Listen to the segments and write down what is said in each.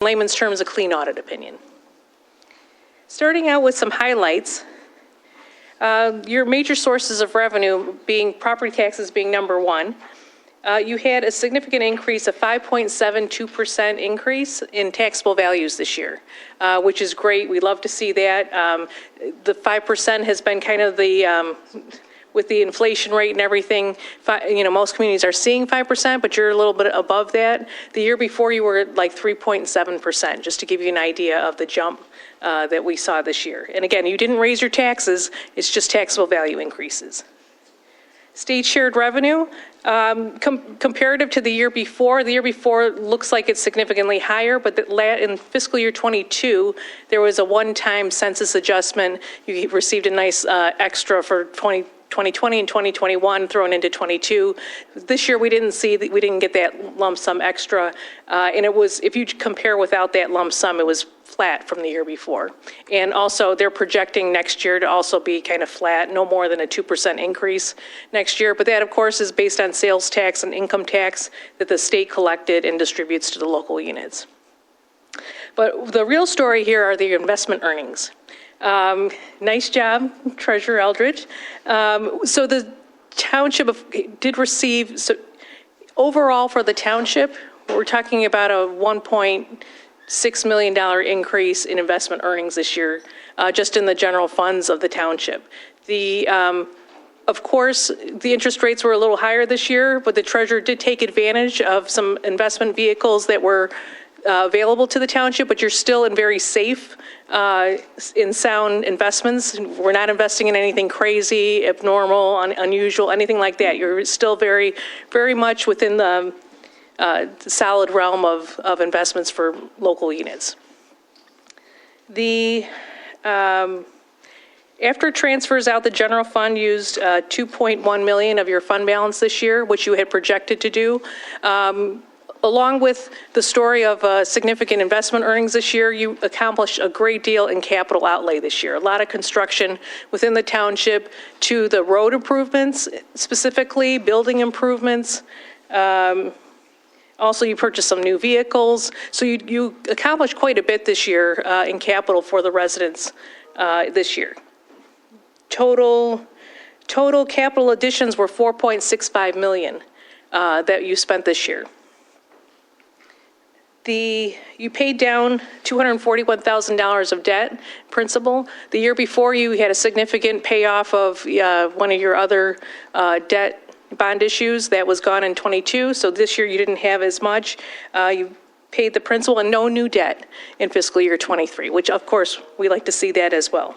in layman's terms, a clean audit opinion. Starting out with some highlights, your major sources of revenue being property taxes being number one. You had a significant increase, a 5.72% increase in taxable values this year, which is great. We love to see that. The 5% has been kind of the, with the inflation rate and everything, most communities are seeing 5%, but you're a little bit above that. The year before you were like 3.7%, just to give you an idea of the jump that we saw this year. And again, you didn't raise your taxes, it's just taxable value increases. State shared revenue, comparative to the year before looks like it's significantly higher, but in fiscal year 22, there was a one-time census adjustment. You received a nice extra for 2020 and 2021 thrown into 22. This year we didn't get that lump sum extra, and it was, if you compare without that lump sum, it was flat from the year before. And also they're projecting next year to also be kind of flat, no more than a 2% increase next year. But that of course is based on sales tax and income tax that the state collected and distributes to the local units. But the real story here are the investment earnings. Nice job, Treasurer Eldridge. So the township did receive, so overall for the township, we're talking about a $1.6 million increase in investment earnings this year, just in the general funds of the township. Of course, the interest rates were a little higher this year, but the treasurer did take advantage of some investment vehicles that were available to the township, but you're still in very safe, in sound investments. We're not investing in anything crazy, abnormal, unusual, anything like that. You're still very, very much within the solid realm of investments for local units. After transfers out, the general fund used $2.1 million of your fund balance this year, which you had projected to do. Along with the story of significant investment earnings this year, you accomplished a great deal in capital outlay this year. A lot of construction within the township to the road improvements, specifically building improvements. Also, you purchased some new vehicles. So you accomplished quite a bit this year in capital for the residents this year. Total capital additions were $4.65 million that you spent this year. You paid down $241,000 of debt principal. The year before you had a significant payoff of one of your other debt bond issues that was gone in 22. So this year you didn't have as much. You paid the principal and no new debt in fiscal year 23, which of course we like to see that as well.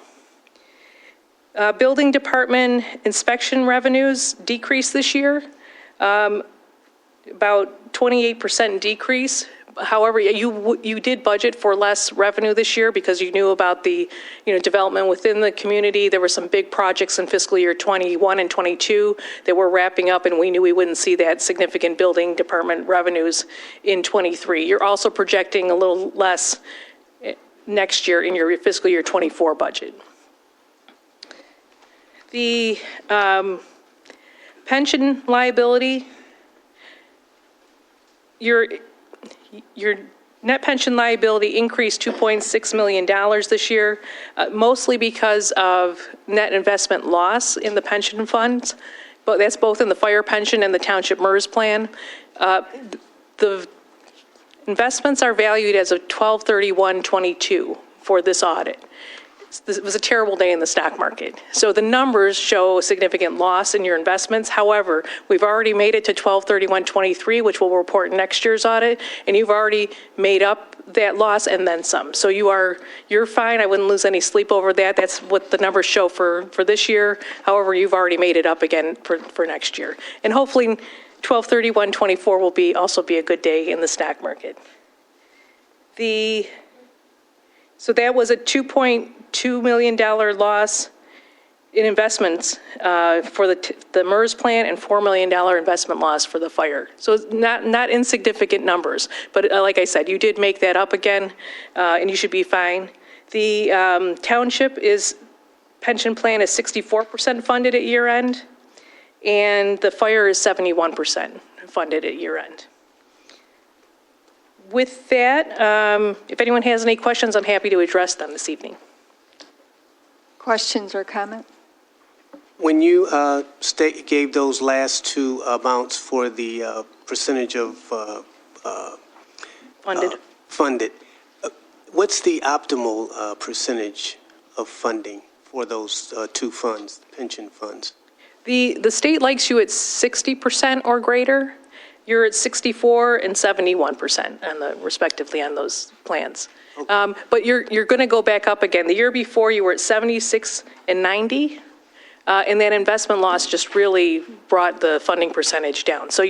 Building department inspection revenues decreased this year, about 28% decrease. However, you did budget for less revenue this year because you knew about the development within the community. There were some big projects in fiscal year 21 and 22 that were wrapping up, and we knew we wouldn't see that significant building department revenues in 23. You're also projecting a little less next year in your fiscal year 24 budget. The pension liability, your net pension liability increased $2.6 million this year, mostly because of net investment loss in the pension funds, but that's both in the fire pension and the township MERS plan. The investments are valued as of 12/31/22 for this audit. It was a terrible day in the stock market. So the numbers show a significant loss in your investments. However, we've already made it to 12/31/23, which we'll report in next year's audit, and you've already made up that loss and then some. So you're fine. I wouldn't lose any sleep over that. That's what the numbers show for this year. However, you've already made it up again for next year. And hopefully 12/31/24 will also be a good day in the stock market. So that was a $2.2 million loss in investments for the MERS plan and $4 million investment loss for the fire. So it's not insignificant numbers, but like I said, you did make that up again, and you should be fine. The township pension plan is 64% funded at year end, and the fire is 71% funded at year end. With that, if anyone has any questions, I'm happy to address them this evening. Questions or comments? When you gave those last two amounts for the percentage of Funded. what's the optimal percentage of funding for those two funds, pension funds? The state likes you at 60% or greater. You're at 64 and 71% on the, respectively, on those plans. Okay. But you're going to go back up again. The year before, you were at 76 and 90, and that investment loss just really brought the funding percentage down. So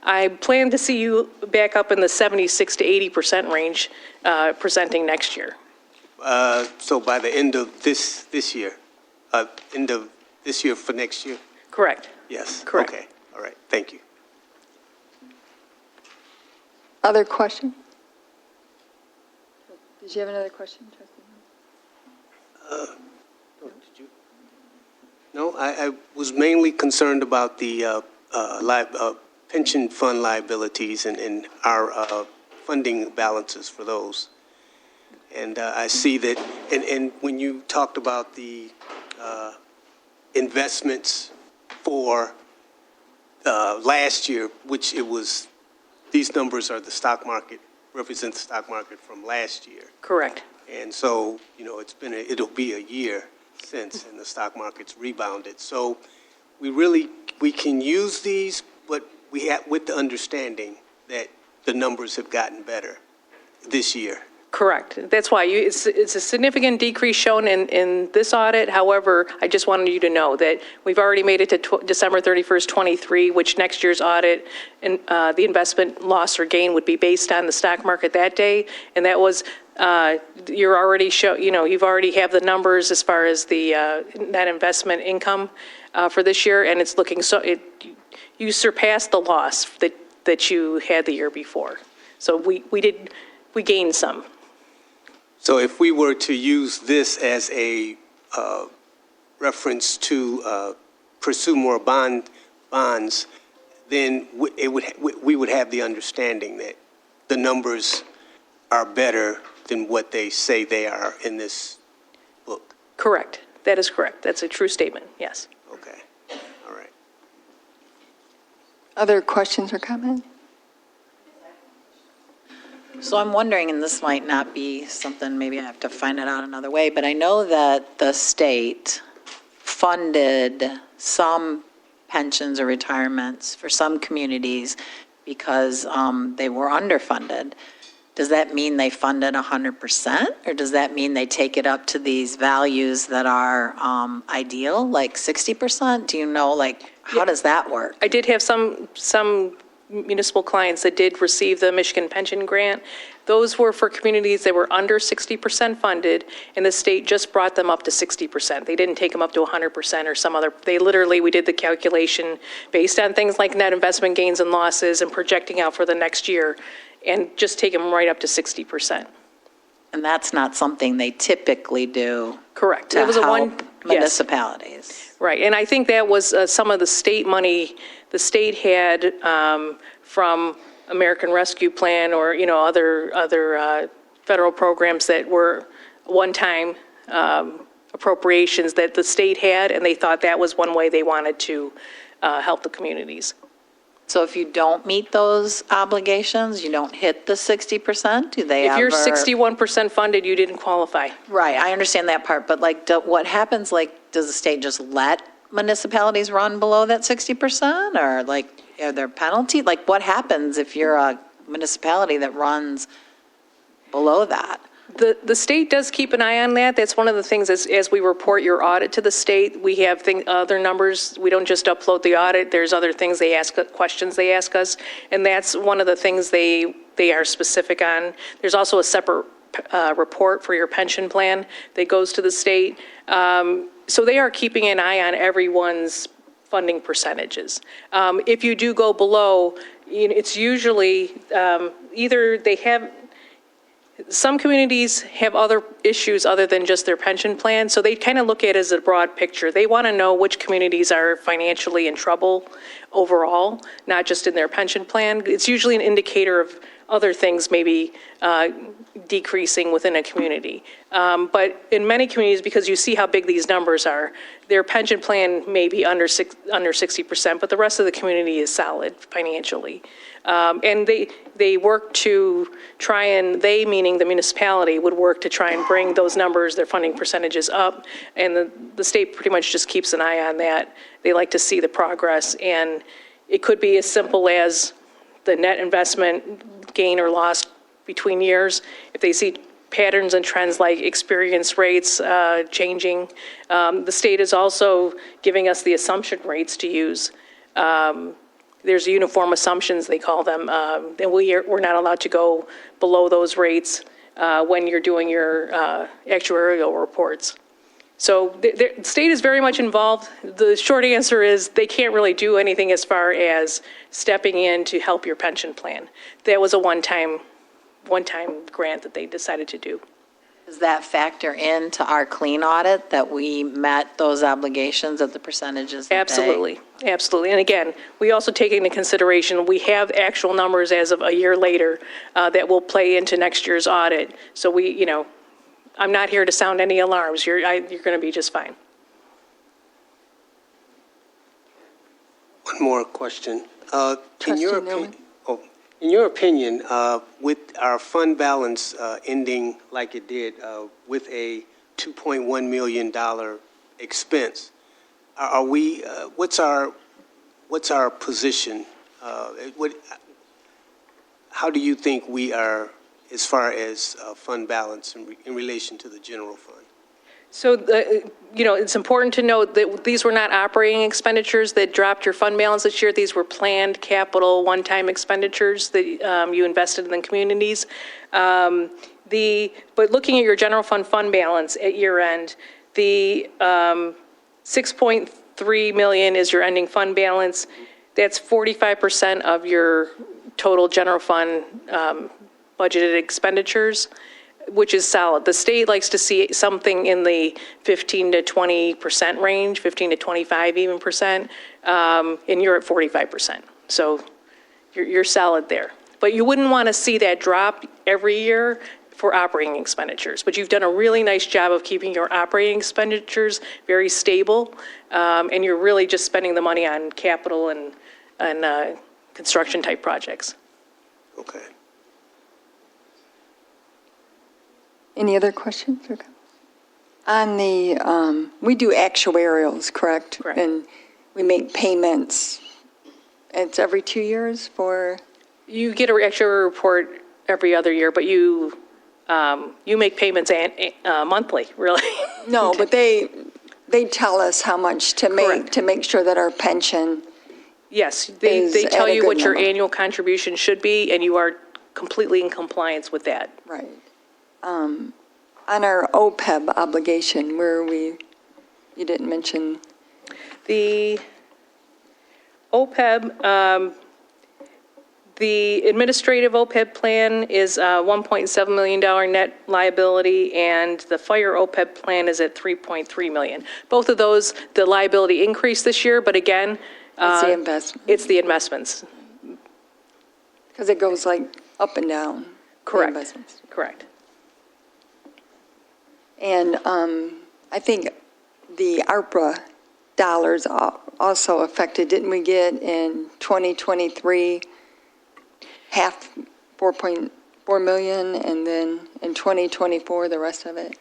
I plan to see you back up in the 76 to 80% range presenting next year. So by the end of this year, end of this year for next year? Correct. Yes. Correct. Okay. All right. Thank you. Other questions? Did you have another question, Trustee? Did you? No, I was mainly concerned about the pension fund liabilities and our funding balances for those. And I see that, and when you talked about the investments for last year, which it was, these numbers are the stock market, represent the stock market from last year. Correct. And so, it'll be a year since, and the stock market's rebounded. So we can use these, but we have, with the understanding that the numbers have gotten better this year. Correct. That's why it's a significant decrease shown in this audit. However, I just wanted you to know that we've already made it to December 31st, 23, which next year's audit and the investment loss or gain would be based on the stock market that day. And that was, you're already you've already have the numbers as far as the net investment income for this year, and it's looking you surpassed the loss that you had the year before. So we gained some. So if we were to use this as a reference to pursue more bonds, then we would have the understanding that the numbers are better than what they say they are in this book. Correct. That is correct. That's a true statement. Yes. Okay. All right. Other questions or comments? So I'm wondering, and this might not be something, maybe I have to find it out another way, but I know that the state funded some pensions or retirements for some communities because they were underfunded. Does that mean they funded 100%? Or does that mean they take it up to these values that are ideal, like 60%? Do you know, how does that work? I did have some municipal clients that did receive the Michigan pension grant. Those were for communities that were under 60% funded, and the state just brought them up to 60%. They didn't take them up to 100% or some other, we did the calculation based on things like net investment gains and losses and projecting out for the next year, and just take them right up to 60%. And that's not something they typically do. Correct. To It was a help one municipalities. Yes. Right, and I think that was some of the state money the state had from American Rescue Plan or other federal programs that were one-time appropriations that the state had, and they thought that was one way they wanted to help the communities. So if you don't meet those obligations, you don't hit the 60%, do they If ever? you're 61% funded, you didn't qualify. Right, I understand that part, but what happens, does the state just let municipalities run below that 60%? Or are there penalties? What happens if you're a municipality that runs below that? The state does keep an eye on that. That's one of the things as we report your audit to the state, we have other numbers. We don't just upload the audit. There's other things they ask, questions they ask us, and that's one of the things they are specific on. There's also a separate report for your pension plan that goes to the state. So they are keeping an eye on everyone's funding percentages. If you do go below, it's usually either they have. Some communities have other issues other than just their pension plan, so they kind of look at it as a broad picture. They want to know which communities are financially in trouble overall, not just in their pension plan. It's usually an indicator other things maybe decreasing within a community. But in many communities, because you see how big these numbers are, their pension plan may be under 60%, but the rest of the community is solid financially. And they work to try and, they, meaning the municipality, would work to try and bring those numbers, their funding percentages up, and the state pretty much just keeps an eye on that. They like to see the progress, and it could be as simple as the net investment gain or loss between years. If they see patterns and trends like experience rates changing, the state is also giving us the assumption rates to use. There's uniform assumptions, they call them, and we're not allowed to go below those rates when you're doing your actuarial reports. So the state is very much involved. The short answer is they can't really do anything as far as stepping in to help your pension plan. That was a one-time grant that they decided to do. Does that factor into our clean audit, that we met those obligations at the percentages that they- Absolutely, absolutely. And again, we also take into consideration, we have actual numbers as of a year later that will play into next year's audit. So we, you know, I'm not here to sound any alarms. You're going to be just fine. One more question. Trustee Newman? In your opinion, with our fund balance ending like it did with a $2.1 million expense, are we? What's our position? How do you think we are as far as fund balance in relation to the general fund? So, you know, it's important to note that these were not operating expenditures that dropped your fund balance this year. These were planned capital one-time expenditures that you invested in the communities. But looking at your general fund balance at year end, the 6.3 million is your ending fund balance. That's 45% of your total general fund budgeted expenditures, which is solid. The state likes to see something in the 15 to 20% range, 15 to 25 even percent, and you're at 45%. So you're solid there. But you wouldn't want to see that drop every year for operating expenditures. But you've done a really nice job of keeping your operating expenditures very stable, and you're really just spending the money on capital and construction type projects. Okay. Any other questions or comments? On the, we do actuarials, correct? Correct. And we make payments, it's every 2 years for? You get an actual report every other year, but you make payments monthly, really. No, but they tell us how much to make, Correct. to make sure that our pension, Yes, they Is tell at a you good what your number. annual contribution should be, and you are completely in compliance with that. right. On our OPEB obligation, where you didn't mention, The OPEB, the administrative OPEB plan is $1.7 million net liability, and the fire OPEB plan is at $3.3 million. Both of those, the liability increased this year, but again, it's the investment, it's the investments. because it goes like up and down. the Correct. investments. Correct. And I think the ARPA dollars also affected, didn't we get in 2023, half, 4.4 million, and then in 2024, the rest of it?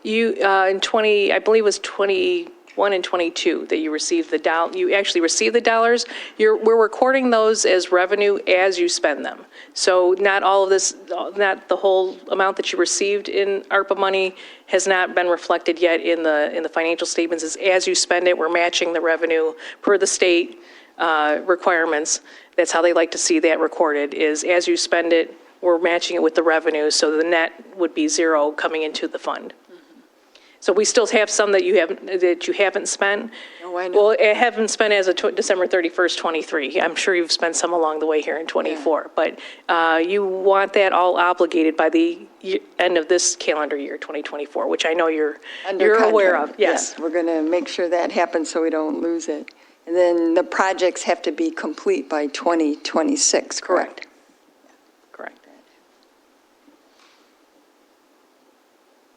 You, in 20, I believe it was 21 and 22 that you received you actually received the dollars. We're recording those as revenue as you spend them. So not all of this, not the whole amount that you received in ARPA money has not been reflected yet in the financial statements. As you spend it, we're matching the revenue per the state requirements. That's how they like to see that recorded, is as you spend it, we're matching it with the revenue, so the net would be zero coming into the fund. So we still have some that you haven't spent. Oh, I know. Well, it haven't spent as of December 31st, 23. I'm sure you've spent some along the way here in 24. But you want that all obligated by the end of this calendar year, 2024, which I know you're aware of. contract. Yes. We're going to make sure that happens so we don't lose it. And then the projects have to be complete by 2026, correct? Correct.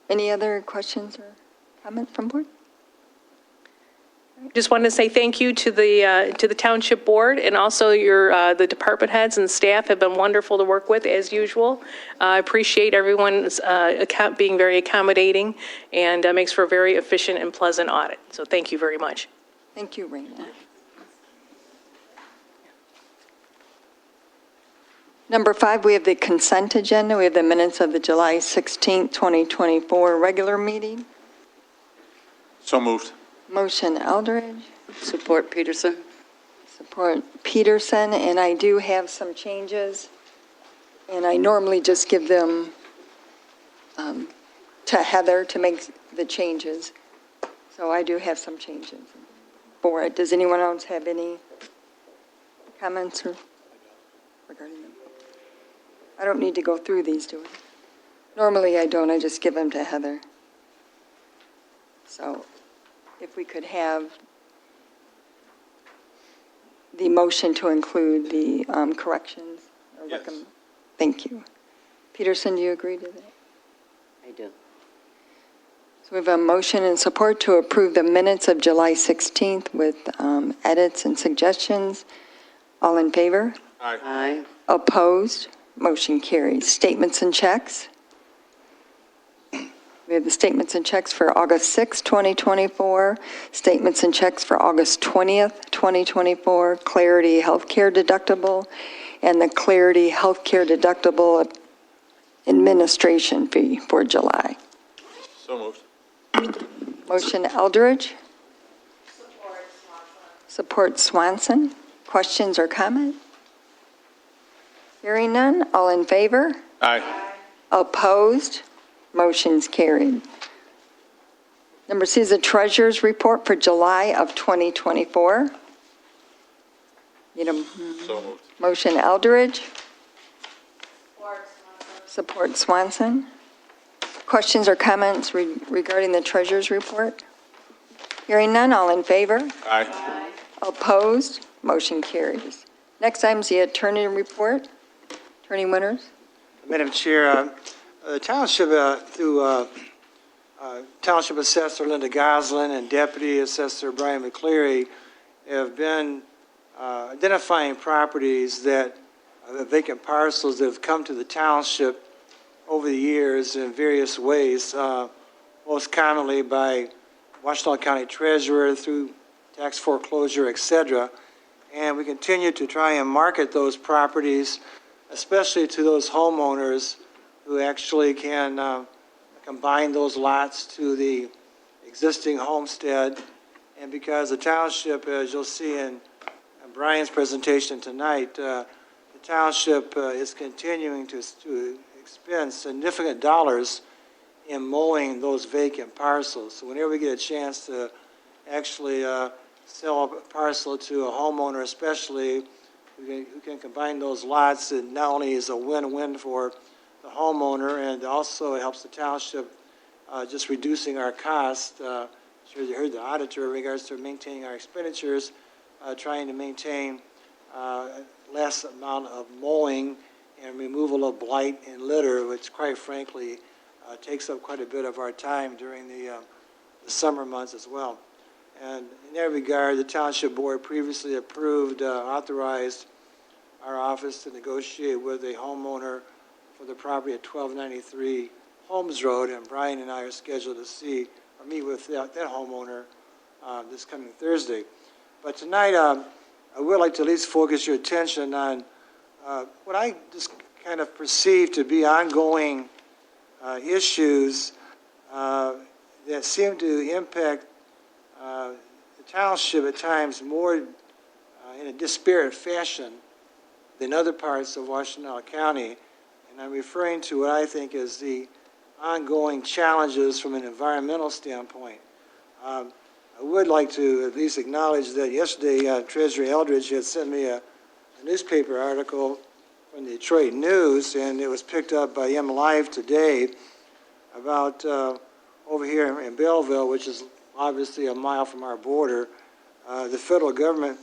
Any other questions or comments from board? Just wanted to say thank you to the Township Board, and also the department heads and staff have been wonderful to work with, as usual. I appreciate everyone's being very accommodating, and makes for a very efficient and pleasant audit. So thank you very much. Thank you, Raina. Number 5, we have the consent agenda. We have the minutes of the July 16th, 2024 regular meeting. So moved. Motion Eldridge, Support Peterson. support Peterson, and I do have some changes, and I normally just give them to Heather to make the changes. So I do have some changes for it. Does anyone else have any comments or regarding them? I don't need to go through these, do I? Normally I don't, I just give them to Heather. So if we could have the motion to include the corrections. Or Yes. Thank you. Peterson, do you agree to that? I do. So we have a motion and support to approve the minutes of July 16th with edits and suggestions. All in favor? Aye. Aye. Opposed? Motion carries. Statements and checks. We have the statements and checks for August 6, 2024, statements and checks for August 20th, 2024, Clarity Healthcare deductible, and the Clarity Healthcare deductible administration fee for July. So moved. Motion Eldridge. Support Swanson. Questions or comment? Hearing none, all in favor? Aye. Opposed? Motion's carried. Number C is the treasurer's report for July of 2024. Need a So moved. motion Eldridge. Support Swanson. Questions or comments regarding the treasurer's report? Hearing none, all in favor? Aye. Opposed? Motion carries. Next item is the attorney report. Attorney Winters. Madam Chair, the Township, through Township Assessor Linda Goslin and Deputy Assessor Brian McCleary, have been identifying properties that, vacant parcels that have come to the Township over the years in various ways, most commonly by Washington County Treasurer through tax foreclosure, et cetera. And we continue to try and market those properties, especially to those homeowners who actually can combine those lots to the existing homestead. And because the township, as you'll see in Brian's presentation tonight, the township is continuing to expend significant dollars in mowing those vacant parcels. So whenever we get a chance to actually sell a parcel to a homeowner, especially who can combine those lots, it not only is a win-win for the homeowner, and also it helps the township just reducing our cost. Sure, you heard the auditor in regards to maintaining our expenditures, trying to maintain less amount of mowing and removal of blight and litter, which quite frankly takes up quite a bit of our time during the summer months as well. And in that regard, the Township Board previously approved, authorized our office to negotiate with a homeowner for the property at 1293 Holmes Road, and Brian and I are scheduled to meet with that homeowner this coming Thursday. But tonight, I would like to at least focus your attention on what I just kind of perceive to be ongoing issues that seem to impact the township at times more in a disparate fashion than other parts of Washtenaw County. And I'm referring to what I think is the ongoing challenges from an environmental standpoint. I would like to at least acknowledge that yesterday Treasurer Eldridge had sent me a newspaper article from the Detroit News, and it was picked up by M Live today about over here in Belleville, which is obviously a mile from our border. The federal government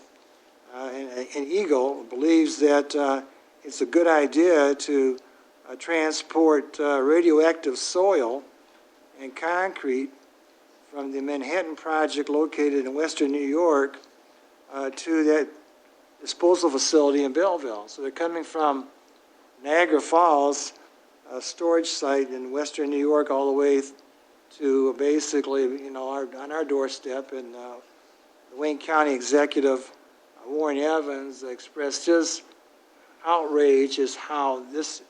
in Eagle believes that it's a good idea to transport radioactive soil and concrete from the Manhattan project located in western New York to that disposal facility in Belleville. So they're coming from Niagara Falls, a storage site in western New York, all the way to basically, on our doorstep. And the Wayne County Executive, Warren Evans, expressed his outrage as how this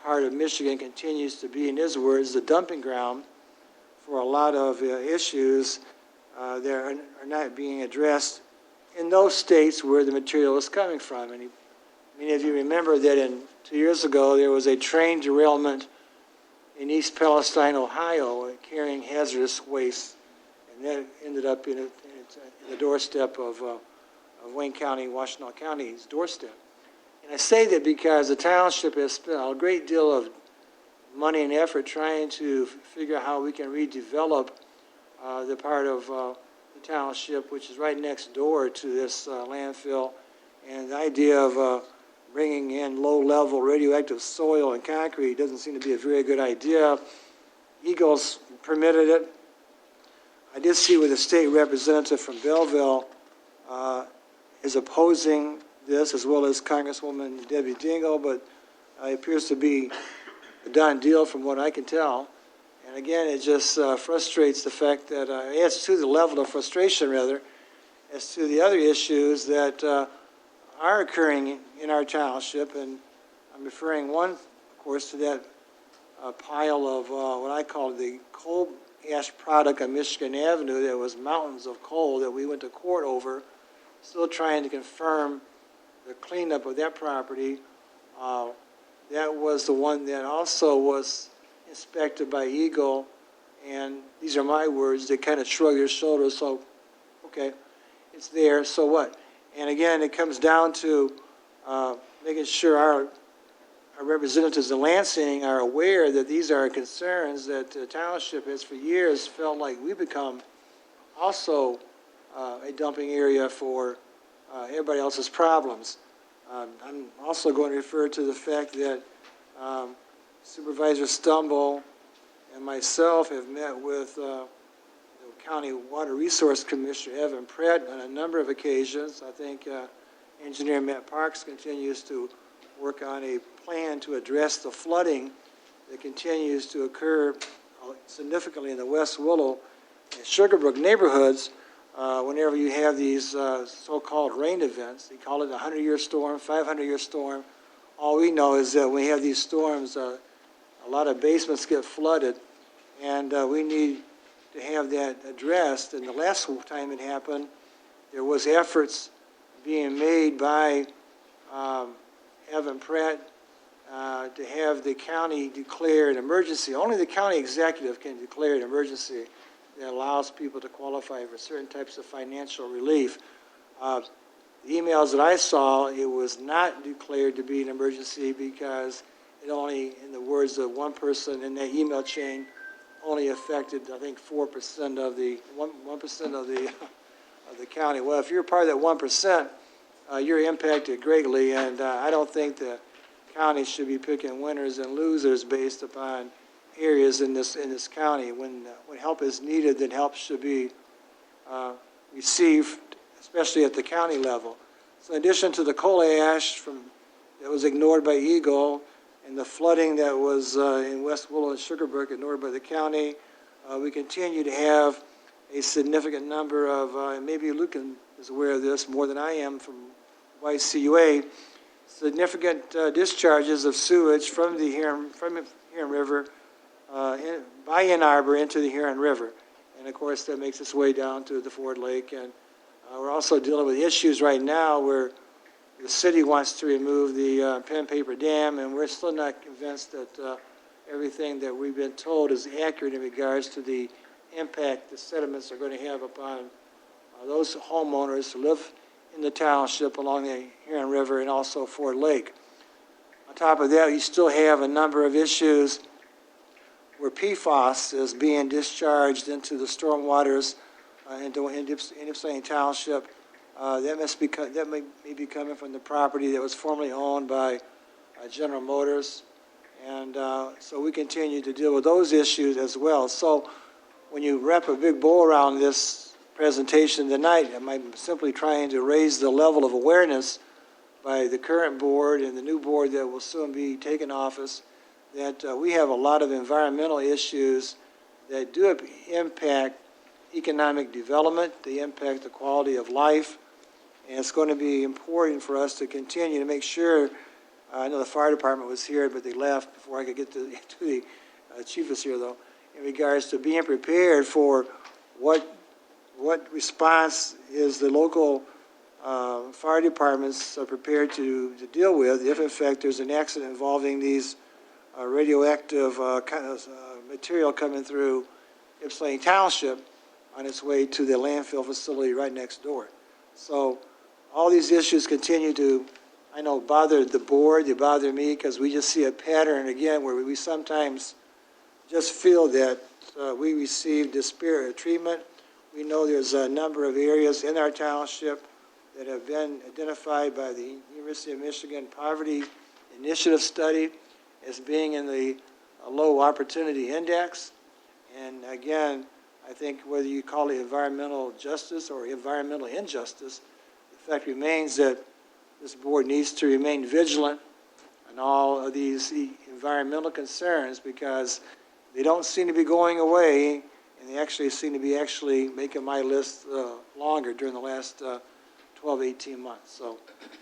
part of Michigan continues to be, in his words, the dumping ground for a lot of issues that are not being addressed in those states where the material is coming from. And many of you remember that 2 years ago there was a train derailment in East Palestine, Ohio, carrying hazardous waste, and that ended up in the doorstep of Wayne County, Washtenaw County's doorstep. And I say that because the township has spent a great deal of money and effort trying to figure out how we can redevelop the part of the township which is right next door to this landfill. And the idea of bringing in low-level radioactive soil and concrete doesn't seem to be a very good idea. Eagles permitted it. I did see where the state representative from Belleville is opposing this, as well as Congresswoman Debbie Dingell, but it appears to be a done deal from what I can tell. And again, it just frustrates the fact that, adds to the level of frustration, rather, as to the other issues that are occurring in our township. And I'm referring, one, of course, to that pile of what I call the coal ash product on Michigan Avenue. There was mountains of coal that we went to court over, still trying to confirm the cleanup of that property. That was the one that also was inspected by Eagle, and these are my words, they kind of shrug their shoulders, so, okay, it's there, so what? And again, it comes down to making sure our representatives in Lansing are aware that these are concerns that the township has for years felt like we become also a dumping area for everybody else's problems. I'm also going to refer to the fact that Supervisor Stumble and myself have met with the County Water Resource Commissioner Evan Pratt on a number of occasions. I think Engineer Matt Parks continues to work on a plan to address the flooding that continues to occur significantly in the West Willow and Sugarbrook neighborhoods whenever you have these so-called rain events. They call it a 100-year storm, 500-year storm. All we know is that when we have these storms, a lot of basements get flooded, and we need to have that addressed. And the last time it happened, there was efforts being made by Evan Pratt to have the county declare an emergency. Only the county executive can declare an emergency that allows people to qualify for certain types of financial relief. The emails that I saw, it was not declared to be an emergency because it only, in the words of one person in that email chain, only affected, I think, 4% of the 1% of the county. Well, if you're part of that 1%, you're impacted greatly, and I don't think the county should be picking winners and losers based upon areas in this county. When help is needed, then help should be received, especially at the county level. So in addition to the coal ash that was ignored by Eagle and the flooding that was in West Willow and Sugarbrook ignored by the county, we continue to have a significant number of, and maybe Luke is aware of this more than I am from YCUA, significant discharges of sewage from the Huron River by Ann Arbor into the Huron River. And of course, that makes its way down to the Ford Lake. And we're also dealing with issues right now where the city wants to remove the Pen Paper Dam, and we're still not convinced that everything that we've been told is accurate in regards to the impact the sediments are going to have upon those homeowners who live in the township along the Huron River and also Ford Lake. On top of that, you still have a number of issues where PFAS is being discharged into the storm waters into Ypsilanti Township. That may be coming from the property that was formerly owned by General Motors. And so we continue to deal with those issues as well. So when you wrap a big bow around this presentation tonight, I'm simply trying to raise the level of awareness by the current board and the new board that will soon be taking office, that we have a lot of environmental issues that do impact economic development, they impact the quality of life, and it's going to be important for us to continue to make sure. I know the fire department was here, but they left before I could get to the chief is here, though, in regards to being prepared for what response is the local fire departments are prepared to deal with if, in fact, there's an accident involving these radioactive material coming through Ypsilanti Township on its way to the landfill facility right next door. So all these issues continue to, I know, bother the board, they bother me, because we just see a pattern, again, where we sometimes just feel that we receive disparate treatment. We know there's a number of areas in our township that have been identified by the University of Michigan Poverty Initiative Study as being in the low opportunity index. And again, I think whether you call it environmental justice or environmental injustice, the fact remains that this board needs to remain vigilant on all of these environmental concerns, because they don't seem to be going away, and they actually seem to be making my list longer during the last 12, 18 months. So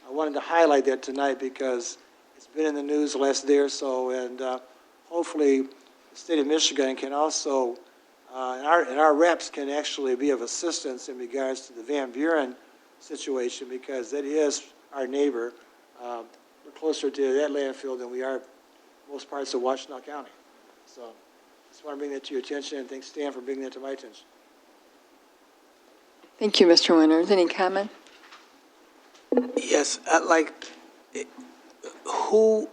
I wanted to highlight that tonight because it's been in the news the last day or so, and hopefully the state of Michigan can also, and our reps can actually be of assistance in regards to the Van Buren situation, because that is our neighbor. We're closer to that landfill than we are most parts of Washtenaw County. So I just want to bring that to your attention, and thanks, Stan, for bringing that to my attention. Thank you, Mr. Winters. Any comment? Yes, who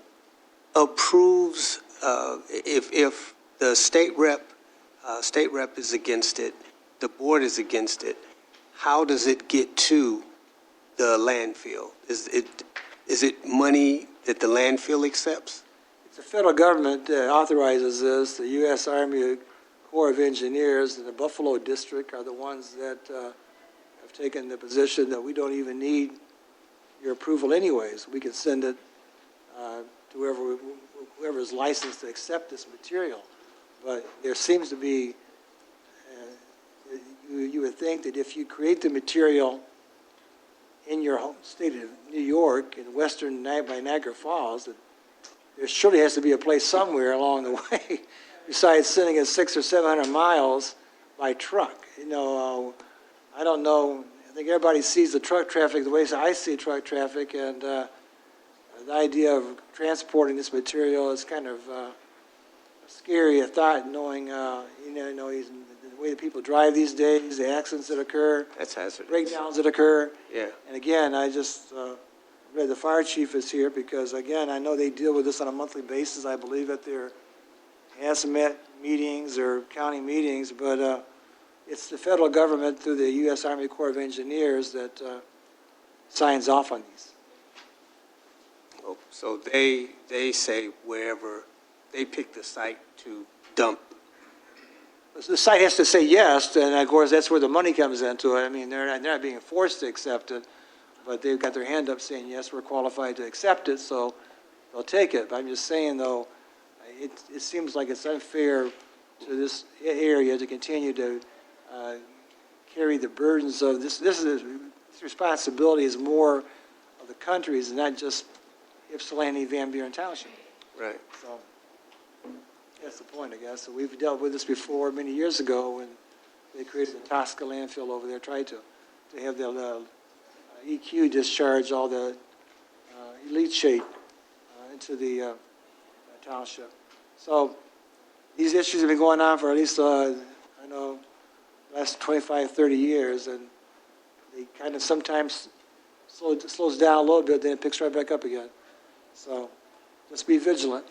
approves, if the state rep is against it, the board is against it, how does it get to the landfill? Is it money that the landfill accepts? It's the federal government that authorizes this. The U.S. Army Corps of Engineers and the Buffalo District are the ones that have taken the position that we don't even need your approval anyways. We can send it to whoever is licensed to accept this material. But there seems to be, you would think that if you create the material in your home state of New York, in western by Niagara Falls, that there surely has to be a place somewhere along the way besides sending it 600 or 700 miles by truck. I don't know. I think everybody sees the truck traffic the way I see truck traffic, and the idea of transporting this material is kind of scary, a thought, knowing, the way that people drive these days, the accidents that occur, That's hazardous. breakdowns that occur. Yeah. And again, I just read the fire chief is here because, again, I know they deal with this on a monthly basis, I believe, at their hazmat meetings or county meetings, but it's the federal government through the U.S. Army Corps of Engineers that signs off on these. Oh, so they say wherever, they pick the site to dump. The site has to say yes, and of course, that's where the money comes into it. I mean, they're not being forced to accept it, but they've got their hand up saying, yes, we're qualified to accept it, so they'll take it. But I'm just saying, though, it seems like it's unfair to this area to continue to carry the burdens of this. This responsibility is more of the country's, and not just Ypsilanti, Van Buren Township. Right. So that's the point, I guess. So we've dealt with this before many years ago when they created the Tosca landfill over there, tried to have the EQ discharge all the leachate into the township. So these issues have been going on for at least, I know, last 25, 30 years, and they kind of sometimes slows down a little bit, then it picks right back up again. So just be vigilant.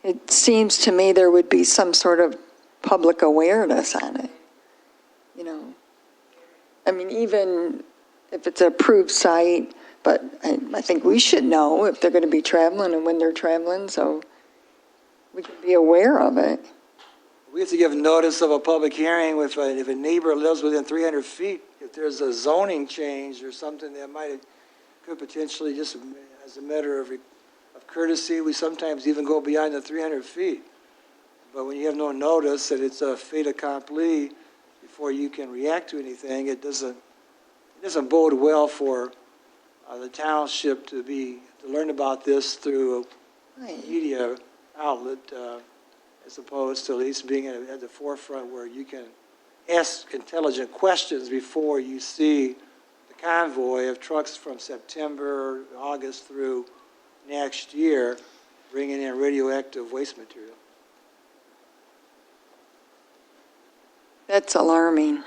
It seems to me there would be some sort of public awareness on it. I mean, even if it's an approved site, but I think we should know if they're going to be traveling and when they're traveling, so we can be aware of it. We have to give notice of a public hearing if a neighbor lives within 300 feet. If there's a zoning change or something that could potentially, just as a matter of courtesy, we sometimes even go beyond the 300 feet. But when you have no notice that it's a fait accompli before you can react to anything, it doesn't bode well for the township to learn about this through a media outlet, as opposed to at least being at the forefront where you can ask intelligent questions before you see the convoy of trucks from September, August through next year bringing in radioactive waste material. That's alarming.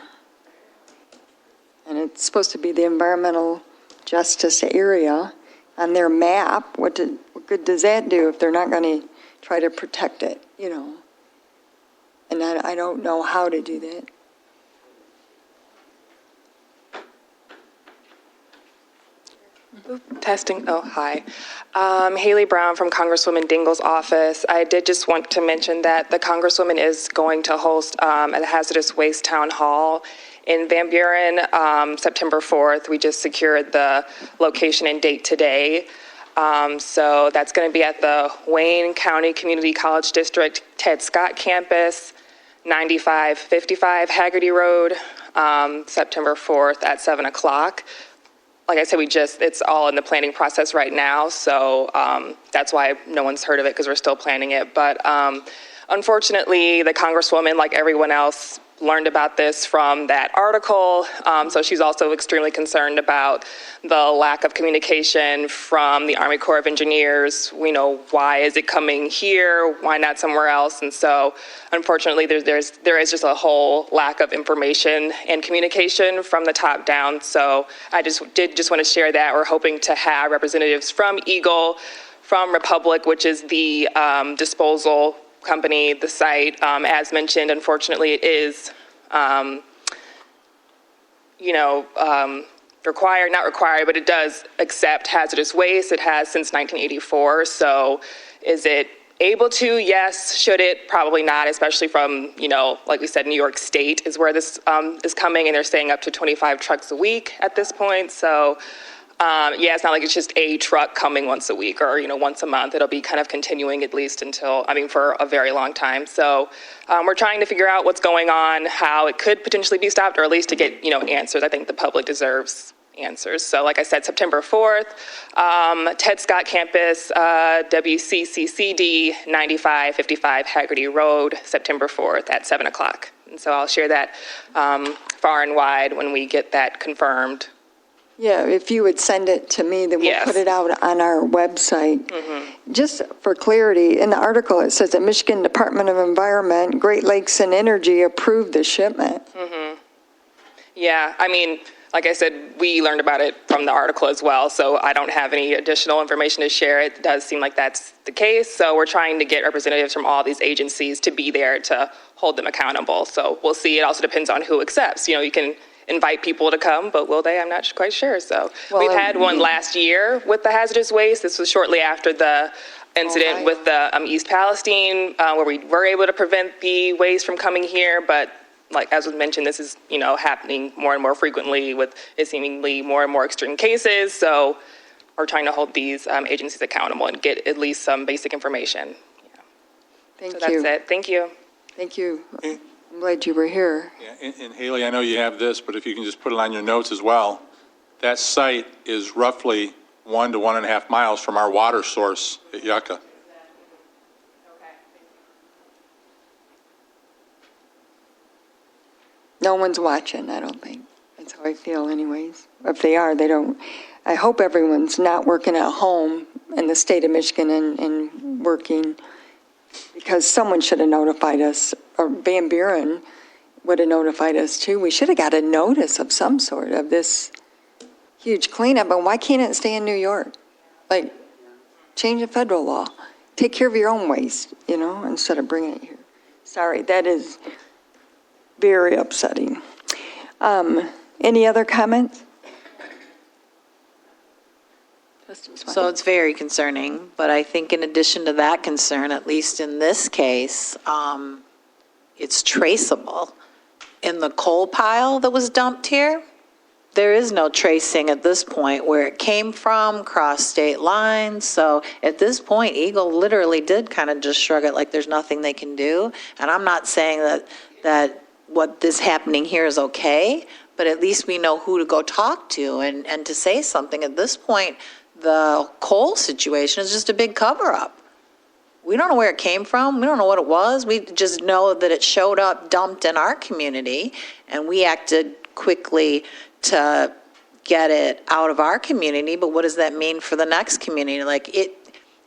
And it's supposed to be the environmental justice area on their map. What good does that do if they're not going to try to protect it, you know? And I don't know how to do that. Testing. Oh, hi. Haley Brown from Congresswoman Dingell's office. I did just want to mention that the Congresswoman is going to host a hazardous waste town hall in Van Buren, September 4th. We just secured the location and date today. So that's going to be at the Wayne County Community College District Ted Scott campus, 9555 Haggerty Road, September 4th at 7 o'clock. Like I said, it's all in the planning process right now, so that's why no one's heard of it, because we're still planning it. But unfortunately, the Congresswoman, like everyone else, learned about this from that article, so she's also extremely concerned about the lack of communication from the Army Corps of Engineers. We know, why is it coming here? Why not somewhere else? And so, unfortunately, there is just a whole lack of information and communication from the top down. So I just want to share that. We're hoping to have representatives from Eagle, from Republic, which is the disposal company, the site. As mentioned, unfortunately, it is, not required, but it does accept hazardous waste. It has since 1984. So is it able to? Yes. Should it? Probably not, especially from, like we said, New York State is where this is coming, and they're saying up to 25 trucks a week at this point. So it's not like it's just a truck coming once a week or, once a month. It'll be kind of continuing at least for a very long time. So we're trying to figure out what's going on, how it could potentially be stopped, or at least to get, answers. I think the public deserves answers. So like I said, September 4th, Ted Scott campus, WCCCD, 9555 Haggerty Road, September 4th at 7 o'clock. And so I'll share that far and wide when we get that confirmed. Yeah, if you would send it to me, then we'll Yes. put it out on our website. Just for clarity, in the article, it says that Michigan Department of Environment, Great Lakes and Energy approved the shipment. Yeah, like I said, we learned about it from the article as well, so I don't have any additional information to share. It does seem like that's the case, so we're trying to get representatives from all these agencies to be there to hold them accountable. So we'll see. It also depends on who accepts. You can invite people to come, but will they? I'm not quite sure. So we've had one last year with the hazardous waste. This was shortly after the incident with the East Palestine, where we were able to prevent the waste from coming here, but like as was mentioned, this is happening more and more frequently with it seemingly more and more extreme cases. So we're trying to hold these agencies accountable and get at least some basic information. Thank So you. that's it. Thank you. Thank you. I'm glad you were here. Yeah, and Haley, I know you have this, but if you can just put it on your notes as well. That site is roughly 1 to 1.5 miles from our water source at Yucca. No one's watching, I don't think. That's how I feel anyways. If they are, they don't. I hope everyone's not working at home in the state of Michigan and working, because someone should have notified us, or Van Buren would have notified us too. We should have got a notice of some sort of this huge cleanup, but why can't it stay in New York? Like, change the federal law. Take care of your own waste, instead of bringing it here. Sorry, that is very upsetting. Any other comments? So it's very concerning, but I think in addition to that concern, at least in this case, it's traceable. In the coal pile that was dumped here, there is no tracing at this point where it came from, crossed state lines. So at this point, Eagle literally did kind of just shrug it like there's nothing they can do. And I'm not saying that what is happening here is okay, but at least we know who to go talk to and to say something. At this point, the coal situation is just a big cover-up. We don't know where it came from. We don't know what it was. We just know that it showed up dumped in our community, and we acted quickly to get it out of our community. But what does that mean for the next community?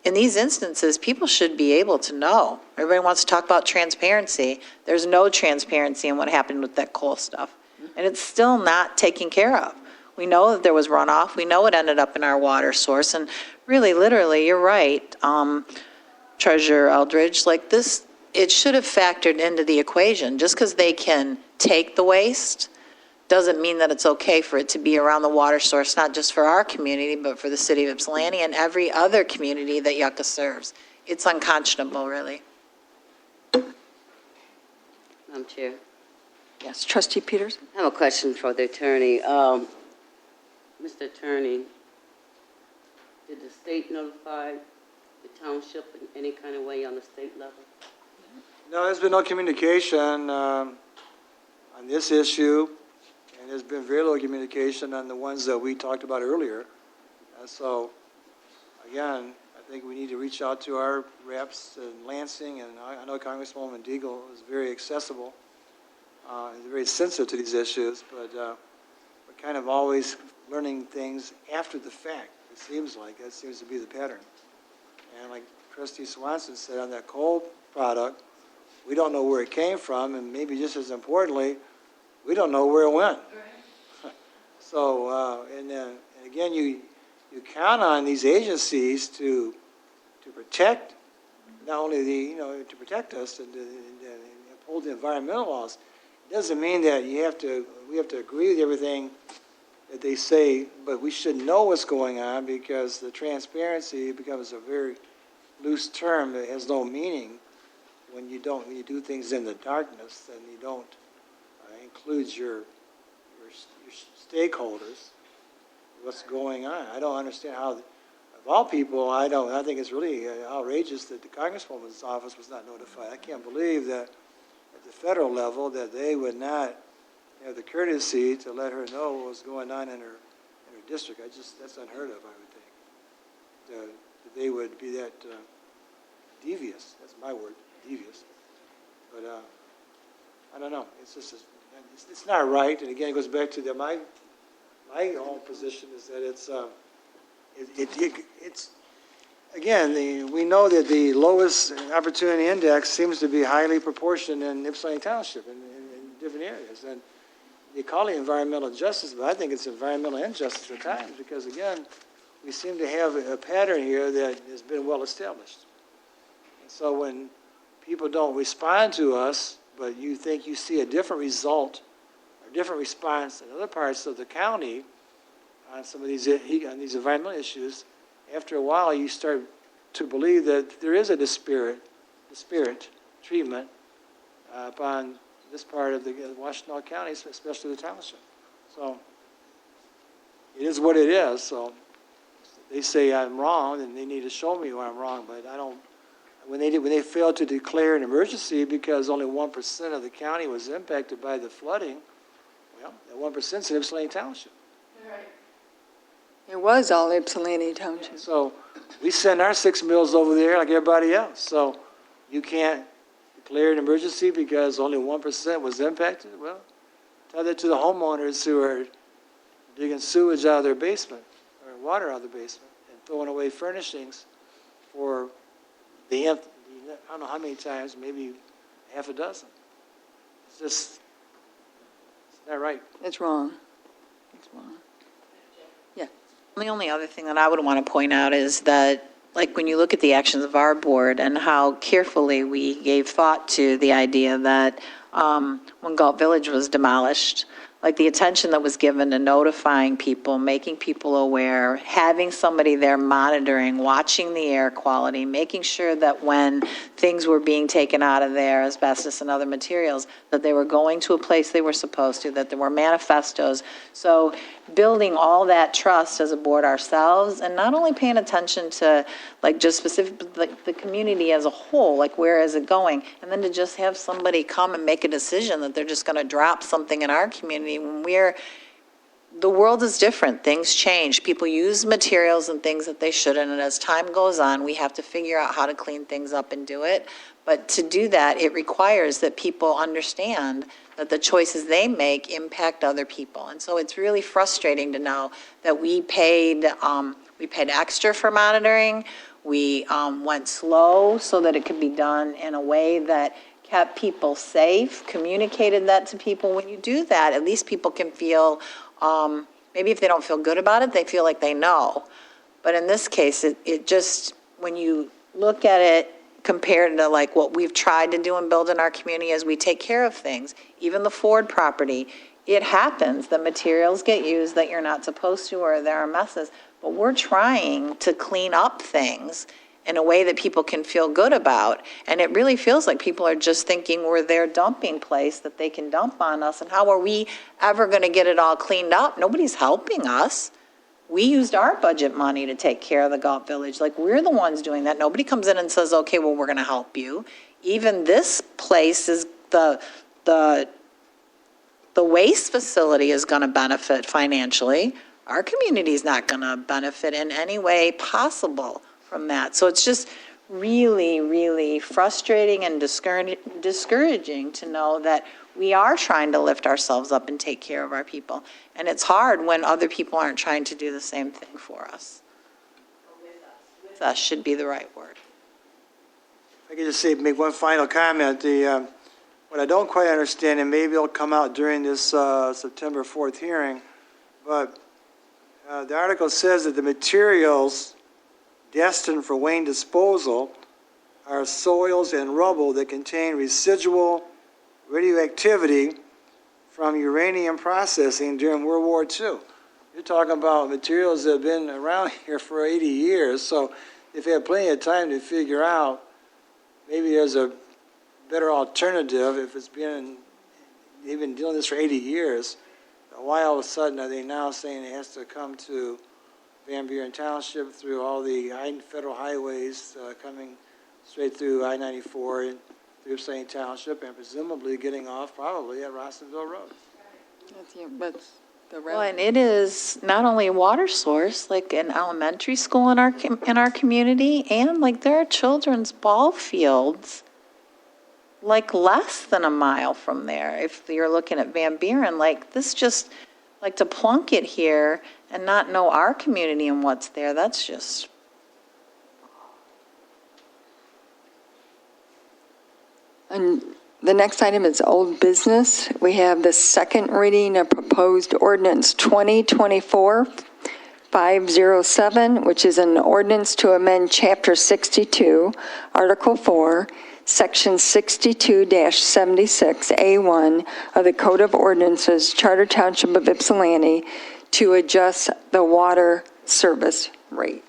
In these instances, people should be able to know. Everybody wants to talk about transparency. There's no transparency in what happened with that coal stuff, and it's still not taken care of. We know that there was runoff. We know it ended up in our water source, and really, literally, you're right, Treasurer Eldridge, it should have factored into the equation. Just because they can take the waste doesn't mean that it's okay for it to be around the water source, not just for our community, but for the city of Ypsilanti and every other community that Yucca serves. It's unconscionable, really. Madam Chair, Yes, trustee Peters? I have a question for the attorney. Mr. Attorney, did the state notify the township in any kind of way on the state level? No, there's been no communication on this issue, and there's been very little communication on the ones that we talked about earlier. And so, again, I think we need to reach out to our reps in Lansing, and I know Congresswoman Deagle is very accessible, and very sensitive to these issues, but we're kind of always learning things after the fact, it seems like. That seems to be the pattern. And like Trustee Swanson said on that coal product, we don't know where it came from, and maybe just as importantly, we don't know where it went. Right. So, and again, you count on these agencies to protect not only to protect us and uphold the environmental laws. It doesn't mean that we have to agree with everything that they say, but we should know what's going on, because the transparency becomes a very loose term that has no meaning when you do things in the darkness and you don't include your stakeholders, what's going on. I don't understand how, of all people, I think it's really outrageous that the Congresswoman's office was not notified. I can't believe that at the federal level that they would not have the courtesy to let her know what was going on in her district. That's unheard of, I would think. That they would be that devious. That's my word, devious. But I don't know. It's just it's not right. And again, it goes back to my own position is that it's again, we know that the lowest opportunity index seems to be highly proportioned in Ypsilanti Township in different areas. And they call it environmental justice, but I think it's environmental injustice at times, because again, we seem to have a pattern here that has been well established. And so when people don't respond to us, but you think you see a different result or different response in other parts of the county on some of these environmental issues, after a while you start to believe that there is a disparate treatment upon this part of the Washtenaw County, especially the township. So it is what it is. So they say I'm wrong, and they need to show me where I'm wrong. But I don't. When they failed to declare an emergency because only 1% of the county was impacted by the flooding, well, that 1% is in Ypsilanti Township. It was all Ypsilanti Township. So we send our 6 mills over there like everybody else. So you can't declare an emergency because only 1% was impacted? Well, tell that to the homeowners who are digging sewage out of their basement or water out of their basement and throwing away furnishings for the I don't know how many times, maybe half a dozen. It's not right. It's wrong. It's wrong. Yeah. The only other thing that I would want to point out is that, like, when you look at the actions of our board and how carefully we gave thought to the idea that when Galt Village was demolished, like the attention that was given to notifying people, making people aware, having somebody there monitoring, watching the air quality, making sure that when things were being taken out of there, asbestos and other materials, that they were going to a place they were supposed to, that there were manifestos. So building all that trust as a board ourselves, and not only paying attention to like just specific, like the community as a whole, like where is it going? And then to just have somebody come and make a decision that they're just going to drop something in our community when the world is different, things change, people use materials and things that they shouldn't, and as time goes on, we have to figure out how to clean things up and do it. But to do that, it requires that people understand that the choices they make impact other people. And so it's really frustrating to know that we paid extra for monitoring. We went slow so that it could be done in a way that kept people safe, communicated that to people. When you do that, at least people can feel, maybe if they don't feel good about it, they feel like they know. But in this case, it just, when you look at it compared to like what we've tried to do and build in our community as we take care of things, even the Ford property, it happens, the materials get used that you're not supposed to, or there are messes, but we're trying to clean up things in a way that people can feel good about. And it really feels like people are just thinking we're their dumping place that they can dump on us. And how are we ever going to get it all cleaned up? Nobody's helping us. We used our budget money to take care of the Gulf Village. Like, we're the ones doing that. Nobody comes in and says, okay, well, we're going to help you. Even this place is the waste facility is going to benefit financially. Our community is not going to benefit in any way possible from that. So it's just really, really frustrating and discouraging to know that we are trying to lift ourselves up and take care of our people. And it's hard when other people aren't trying to do the same thing for us. With us should be the right word. I could just make one final comment. What I don't quite understand, and maybe it'll come out during this September 4th hearing, but the article says that the materials destined for Wayne disposal are soils and rubble that contain residual radioactivity from uranium processing during World War II. You're talking about materials that have been around here for 80 years, so if you have plenty of time to figure out, maybe there's a better alternative if it's been, they've been doing this for 80 years. Why all of a sudden are they now saying it has to come to Van Buren Township through all the federal highways coming straight through I-94 and through St. Township and presumably getting off probably at Rossonville Road? That's the Well, and it is not only a water source, like an elementary school in our community, and like there are children's ball fields like less than a mile from there. If you're looking at Van Buren, like this just, like to plunk it here and not know our community and what's there, that's just. And the next item is old business. We have the second reading of proposed ordinance 2024-507, which is an ordinance to amend Chapter 62, Article 4, Section 62-76A1 of the Code of Ordinances, Charter Township of Ypsilanti, to adjust the water service rate.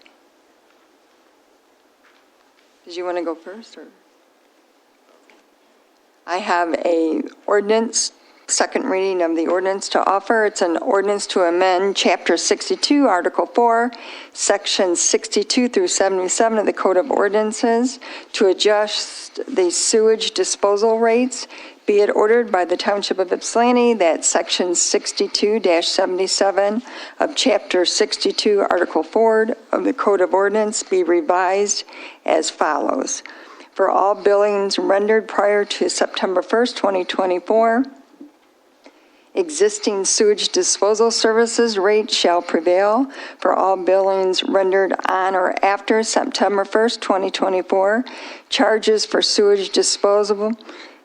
Did you want to go first, or? I have a ordinance, second reading of the ordinance to offer. It's an ordinance to amend Chapter 62, Article 4, Sections 62 through 77 of the Code of Ordinances to adjust the sewage disposal rates. Be it ordered by the Township of Ypsilanti that Section 62-77 of Chapter 62, Article 4 of the Code of Ordinance be revised as follows. For all billings rendered prior to September 1st, 2024, existing sewage disposal services rate shall prevail. For all billings rendered on or after September 1st, 2024, charges for sewage disposal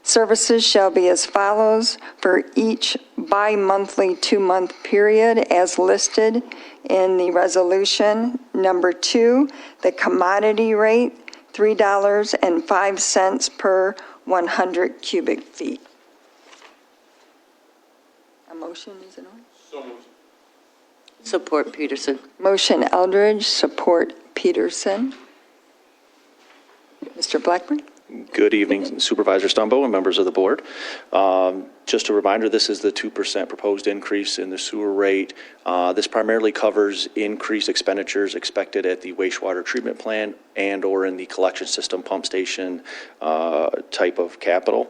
services shall be as follows for each bi-monthly 2-month period as listed in the resolution. Number 2, the commodity rate, $3.05 per 100 cubic feet. A motion, is it on? Support Peterson. Motion Eldridge, support Peterson. Mr. Blackburn? Good evening, Supervisor Stumbo and members of the board. Just a reminder, this is the 2% proposed increase in the sewer rate. This primarily covers increased expenditures expected at the wastewater treatment plant and/or in the collection system pump station type of capital.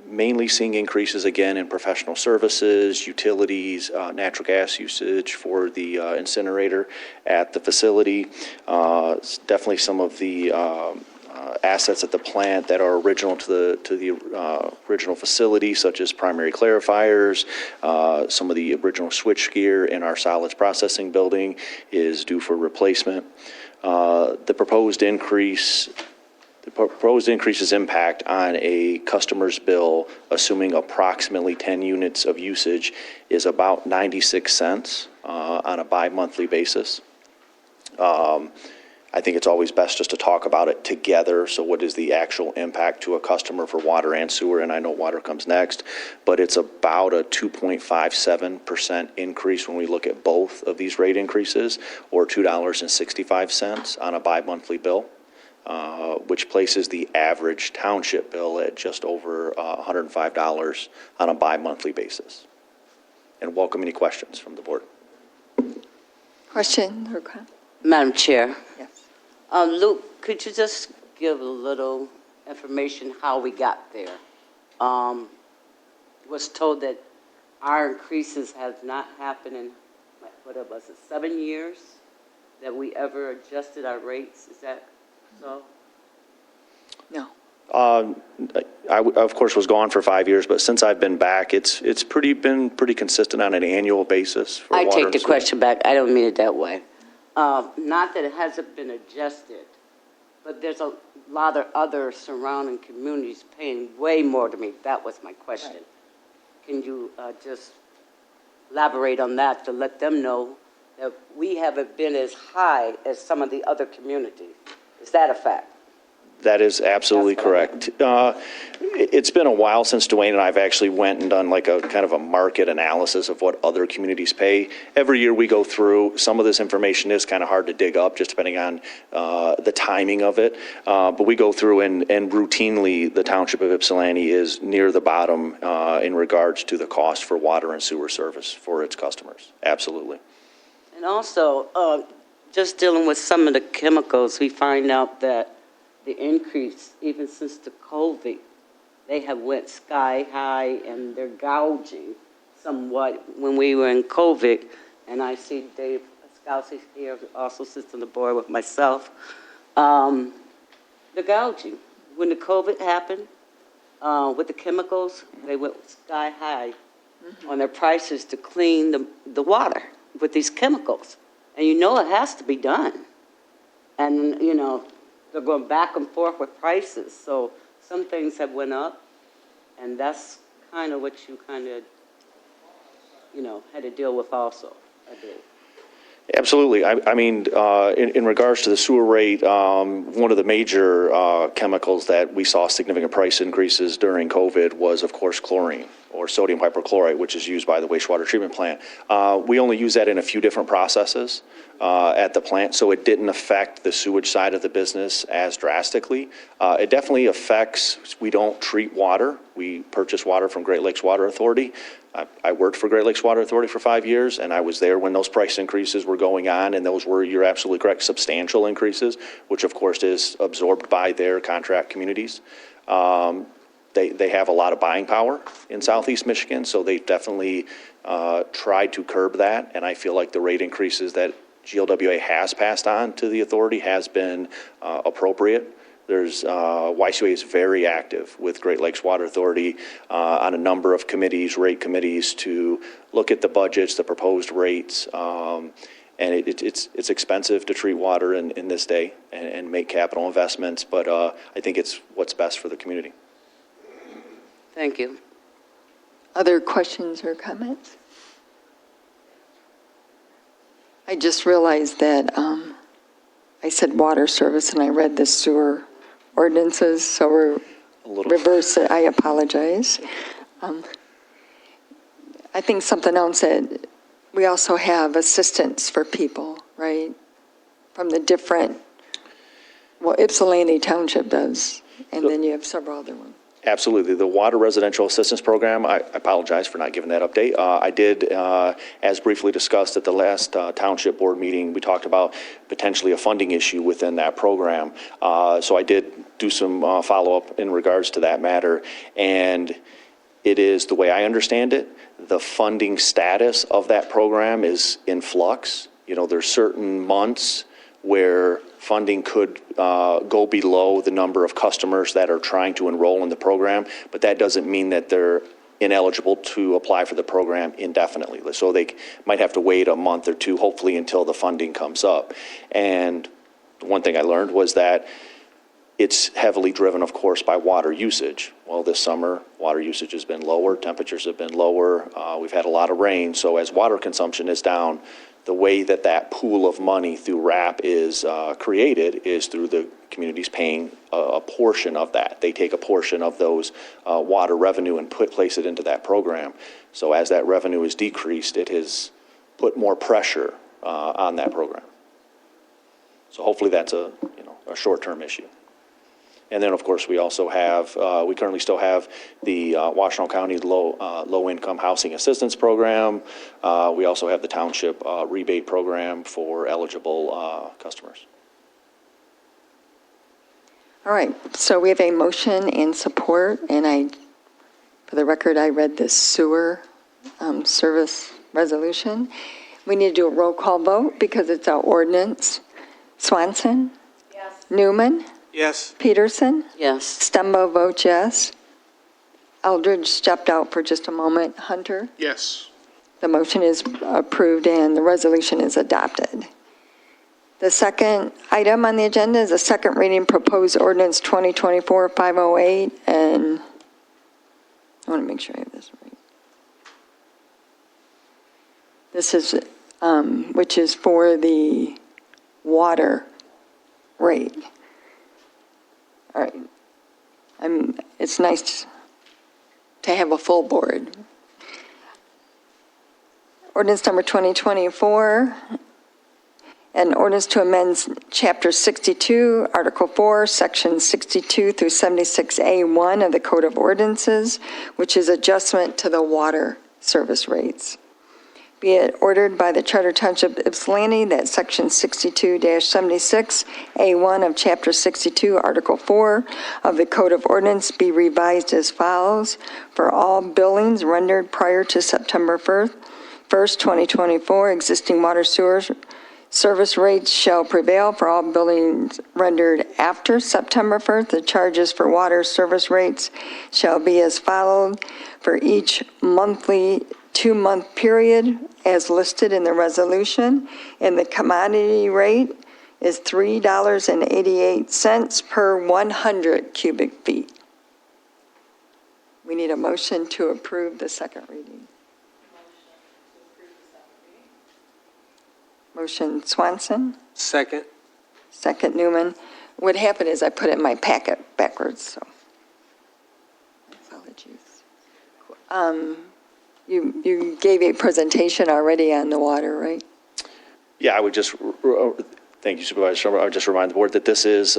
Mainly seeing increases again in professional services, utilities, natural gas usage for the incinerator at the facility. Definitely some of the assets at the plant that are original to the original facility, such as primary clarifiers. Some of the original switchgear in our solids processing building is due for replacement. The proposed increase's impact on a customer's bill, assuming approximately 10 units of usage, is about 96 cents on a bi-monthly basis. I think it's always best just to talk about it together. So what is the actual impact to a customer for water and sewer? And I know water comes next, but it's about a 2.57% increase when we look at both of these rate increases, or $2.65 on a bi-monthly bill. Which places the average township bill at just over $105 on a bi-monthly basis. And welcome any questions from the board. Question or comment? Madam Chair. Yes. Luke, could you just give a little information how we got there? Was told that our increases have not happened in, what was it, 7 years that we ever adjusted our rates? Is that so? No. I, of course, was gone for 5 years, but since I've been back, it's been pretty consistent on an annual basis for I water take and the sewer. question back. I don't mean it that way. Not that it hasn't been adjusted, but there's a lot of other surrounding communities paying way more to me. That was my question. Right. Can you just elaborate on that to let them know that we haven't been as high as some of the other communities? Is that a fact? That is absolutely correct. It's been a while since Dwayne and I've actually went and done like a kind of a market analysis of what other communities pay. Every year we go through, some of this information is kind of hard to dig up just depending on the timing of it. But we go through and routinely the Township of Ypsilanti is near the bottom in regards to the cost for water and sewer service for its customers. Absolutely. And also, just dealing with some of the chemicals, we find out that the increase, even since the COVID, they have went sky high and they're gouging somewhat when we were in COVID. And I see Dave Pascalski here also sits on the board with myself. The gouging. When the COVID happened, with the chemicals, they went sky high on their prices to clean the water with these chemicals. And you know it has to be done. And, you know, they're going back and forth with prices. So some things have went up, and that's kind of what you kind of, you know, had to deal with also, I did. Absolutely. I mean, in regards to the sewer rate, one of the major chemicals that we saw significant price increases during COVID was, of course, chlorine or sodium hypochlorite, which is used by the wastewater treatment plant. We only use that in a few different processes at the plant, so it didn't affect the sewage side of the business as drastically. It definitely affects, we don't treat water. We purchase water from Great Lakes Water Authority. I worked for Great Lakes Water Authority for 5 years, and I was there when those price increases were going on, and those were, you're absolutely correct, substantial increases, which of course is absorbed by their contract communities. They have a lot of buying power in Southeast Michigan, so they definitely tried to curb that, and I feel like the rate increases that GLWA has passed on to the authority has been appropriate. YCWA is very active with Great Lakes Water Authority on a number of committees, rate committees, to look at the budgets, the proposed rates, and it's expensive to treat water in this day and make capital investments, but I think it's what's best for the community. Thank you. Other questions or comments? I just realized that I said water service and I read the sewer ordinances, so we're reverse it. I apologize. I think something else that we also have assistance for people, right? From the different, well, Ypsilanti Township does, and then you have several other ones. Absolutely. The Water Residential Assistance Program, I apologize for not giving that update. I did, as briefly discussed at the last Township Board meeting, we talked about potentially a funding issue within that program. So I did do some follow-up in regards to that matter. And it is, the way I understand it, the funding status of that program is in flux. You know, there's certain months where funding could go below the number of customers that are trying to enroll in the program, but that doesn't mean that they're ineligible to apply for the program indefinitely. So they might have to wait a month or two, hopefully until the funding comes up. And one thing I learned was that it's heavily driven, of course, by water usage. Well, this summer, water usage has been lower, temperatures have been lower, we've had a lot of rain, so as water consumption is down, the way that that pool of money through RAP is created is through the communities paying a portion of that. They take a portion of those water revenue and place it into that program. So as that revenue is decreased, it has put more pressure on that program. So hopefully that's a short-term issue. And then, of course, we also have, we currently still have the Washtenaw County Low-Income Housing Assistance Program. We also have the Township Rebate Program for eligible customers. All right, so we have a motion and support, and for the record, I read this sewer service resolution. We need to do a roll call vote because it's our ordinance. Swanson? Yes. Newman? Yes. Peterson? Yes. Stembo votes yes. Eldridge stepped out for just a moment. Hunter? Yes. The motion is approved and the resolution is adopted. The second item on the agenda is a second reading proposed ordinance 2024-508, and I want to make sure I have this right. This is, which is for the water rate. All right. It's nice to have a full board. Ordinance number 2024, an ordinance to amend Chapter 62, Article 4, Sections 62 through 76A1 of the Code of Ordinances, which is adjustment to the water service rates. Be it ordered by the Charter Township Ypsilanti that Section 62-76A1 of Chapter 62, Article 4 of the Code of Ordinance be revised as follows. For all billings rendered prior to September 1st, 2024, existing water sewer service rates shall prevail. For all billings rendered after September 1st, the charges for water service rates shall be as follows. For each monthly 2-month period as listed in the resolution, and the commodity rate is $3.88 per 100 cubic feet. We need a motion to approve the second reading. Motion Swanson, Second. second Newman. What happened is I put it in my packet backwards, so apologies. You gave a presentation already on the water, right? Yeah, I would just, thank you, Supervisor. I would just remind the board that this is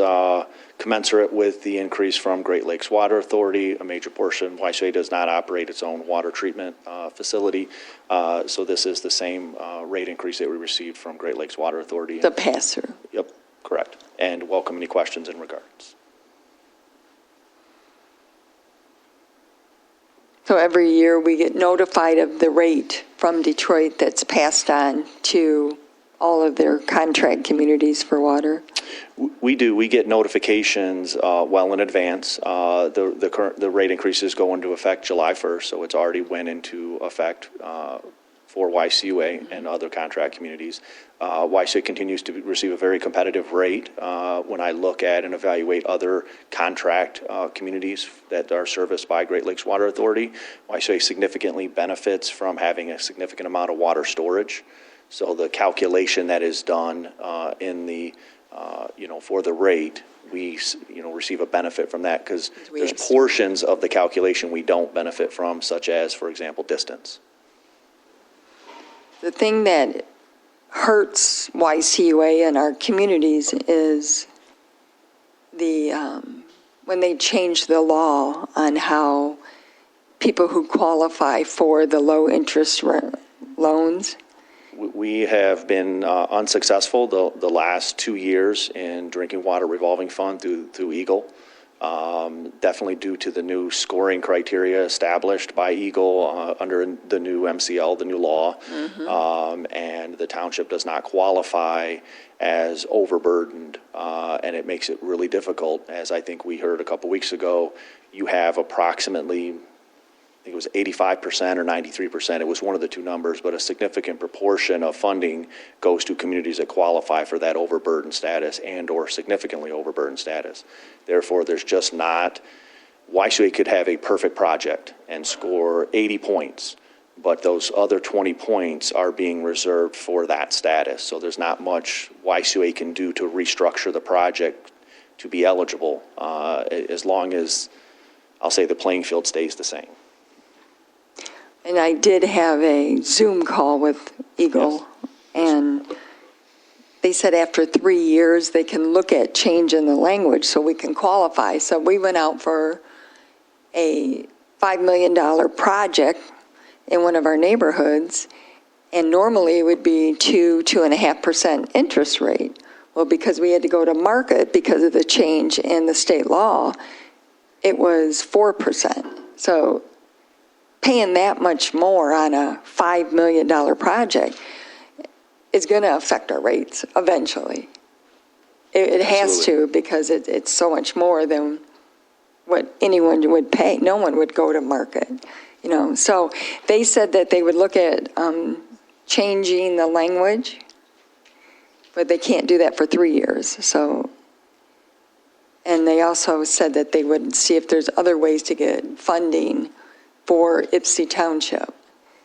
commensurate with the increase from Great Lakes Water Authority. A major portion, YSA does not operate its own water treatment facility. So this is the same rate increase that we received from Great Lakes Water Authority. The pass-through. Yep, correct. And welcome any questions in regards. So every year we get notified of the rate from Detroit that's passed on to all of their contract communities for water? We do. We get notifications well in advance. The rate increases go into effect July 1st, so it's already went into effect for YCUA and other contract communities. YCUA continues to receive a very competitive rate when I look at and evaluate other contract communities that are serviced by Great Lakes Water Authority. YCUA significantly benefits from having a significant amount of water storage. So the calculation that is done in the, for the rate, we, receive a benefit from that because there's portions of the calculation we don't benefit from, such as, for example, distance. The thing that hurts YCUA and our communities is when they change the law on how people who qualify for the low-interest loans. We have been unsuccessful the last 2 years in drinking water revolving fund through Eagle. Definitely due to the new scoring criteria established by Eagle under the new MCL, the new law. And the township does not qualify as overburdened, and it makes it really difficult. As I think we heard a couple weeks ago, you have approximately, I think it was 85% or 93%, it was one of the two numbers, but a significant proportion of funding goes to communities that qualify for that overburden status and or significantly overburden status. Therefore, there's just not, YCUA could have a perfect project and score 80 points, but those other 20 points are being reserved for that status. So there's not much YCUA can do to restructure the project to be eligible, as long as, I'll say, the playing field stays the same. And I did have a Zoom call with Eagle, and they said after 3 years, they can look at change in the language so we can qualify. So we went out for a $5 million project in one of our neighborhoods, and normally it would be 2.5% interest rate. Well, because we had to go to market because of the change in the state law, it was 4%. So paying that much more on a $5 million project is going to affect our rates eventually. It has to, because it's so much more than what anyone would pay. No one would go to market, you know. So they said that they would look at changing the language, but they can't do that for 3 years. So, and they also said that they would see if there's other ways to get funding for Ypsilanti Township.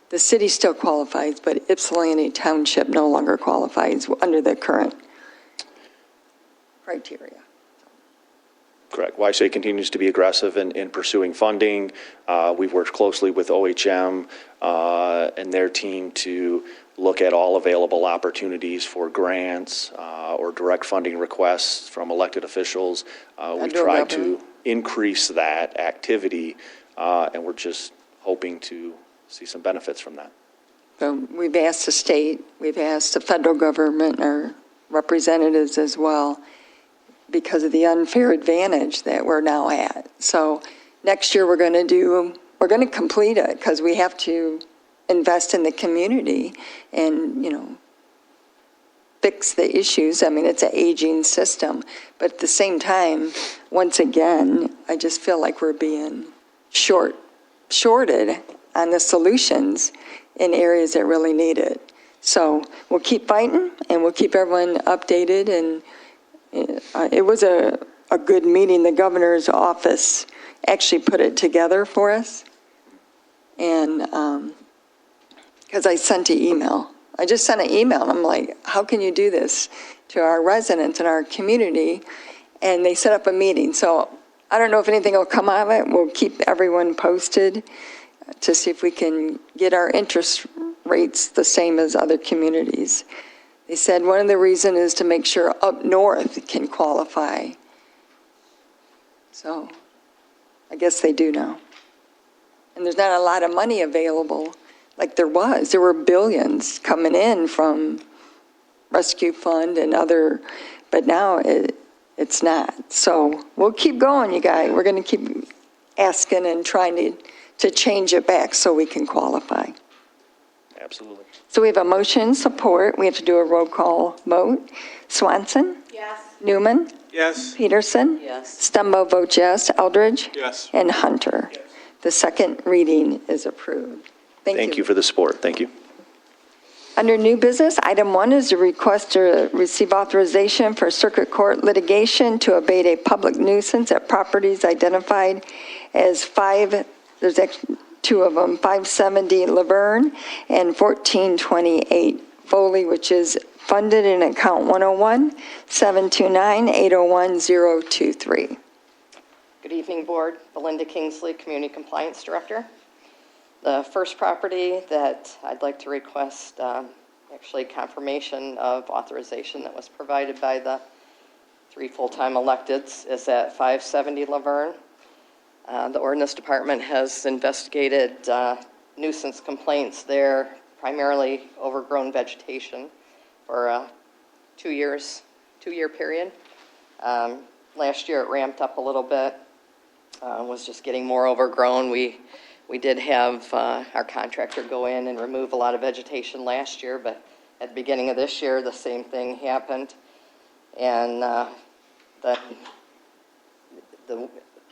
The city still qualifies, but Ypsilanti Township no longer qualifies under the current criteria. Correct. YCA continues to be aggressive in pursuing funding. We've worked closely with OHM and their team to look at all available opportunities for grants or direct funding requests from elected officials. We've tried to increase that activity, and we're just hoping to see some benefits from that. So we've asked the state, we've asked the federal government, our representatives as well, because of the unfair advantage that we're now at. So next year we're going to complete it because we have to invest in the community and, you know, fix the issues. I mean, it's an aging system, but at the same time, once again, I just feel like we're being shorted on the solutions in areas that really need it. So we'll keep fighting and we'll keep everyone updated. And it was a good meeting. The governor's office actually put it together for us. And because I sent an email. I just sent an email, and I'm like, how can you do this to our residents in our community? And they set up a meeting. So I don't know if anything will come out of it. We'll keep everyone posted to see if we can get our interest rates the same as other communities. They said one of the reasons is to make sure up north can qualify. So I guess they do now. And there's not a lot of money available like there was. There were billions coming in from Rescue Fund and other, but now it's not. So we'll keep going, you guys. We're going to keep asking and trying to change it back so we can qualify. Absolutely. So we have a motion support. We have to do a roll call vote. Swanson? Yes. Newman? Yes. Peterson? Yes. Stumbo votes yes. Eldridge? Yes. And Hunter? Yes. The second reading is approved. Thank you for the support. Thank you. Under new business, item 1 is a request to receive authorization for circuit court litigation to abate a public nuisance at properties identified as there's actually 2 of them, 570 Laverne and 1428 Foley, which is funded in account 101-729-801-023. Good evening, Board. Belinda Kingsley, Community Compliance Director. The first property that I'd like to request, actually confirmation of authorization that was provided by the 3 full-time electeds, is at 570 Laverne. The ordinance department has investigated nuisance complaints there, primarily overgrown vegetation, for a 2-year period. Last year it ramped up a little bit, was just getting more overgrown. We did have our contractor go in and remove a lot of vegetation last year, but at the beginning of this year, the same thing happened. And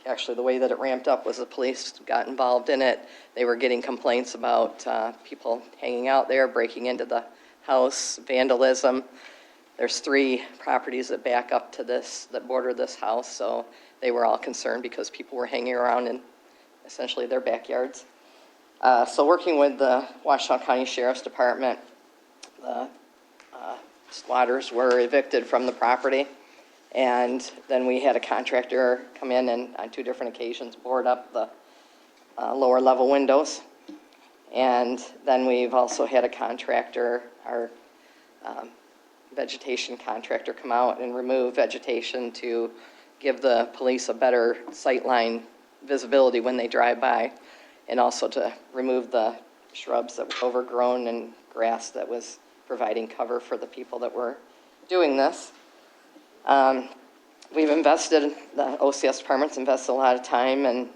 actually, the way that it ramped up was the police got involved in it. They were getting complaints about people hanging out there, breaking into the house, vandalism. There's 3 properties that back up to this, that border this house, so they were all concerned because people were hanging around in essentially their backyards. So working with the Washtenaw County Sheriff's Department, the squatters were evicted from the property. And then we had a contractor come in and on 2 different occasions board up the lower level windows. And then we've also had a contractor, our vegetation contractor, come out and remove vegetation to give the police a better sightline visibility when they drive by, and also to remove the shrubs that were overgrown and grass that was providing cover for the people that were doing this. We've invested, the OCS department's invested a lot of time, and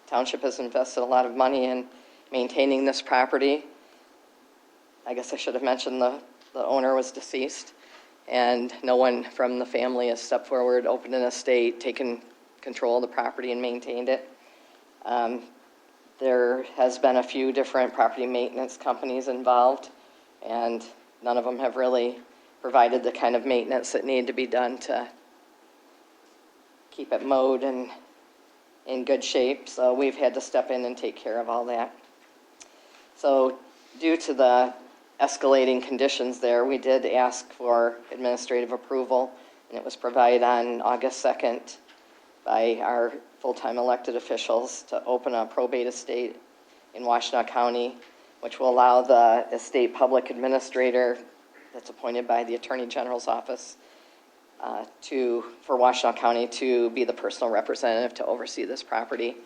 Township has invested a lot of money in maintaining this property. I guess I should have mentioned the owner was deceased, and no one from the family has stepped forward, opened an estate, taken control of the property and maintained it. There has been a few different property maintenance companies involved, and none of them have really provided the kind of maintenance that needed to be done to keep it mowed and in good shape. So we've had to step in and take care of all that. So due to the escalating conditions there, we did ask for administrative approval, and it was provided on August 2nd by our full-time elected officials to open a probate estate in Washtenaw County, which will allow the estate public administrator that's appointed by the Attorney General's office for Washtenaw County to be the personal representative to oversee this property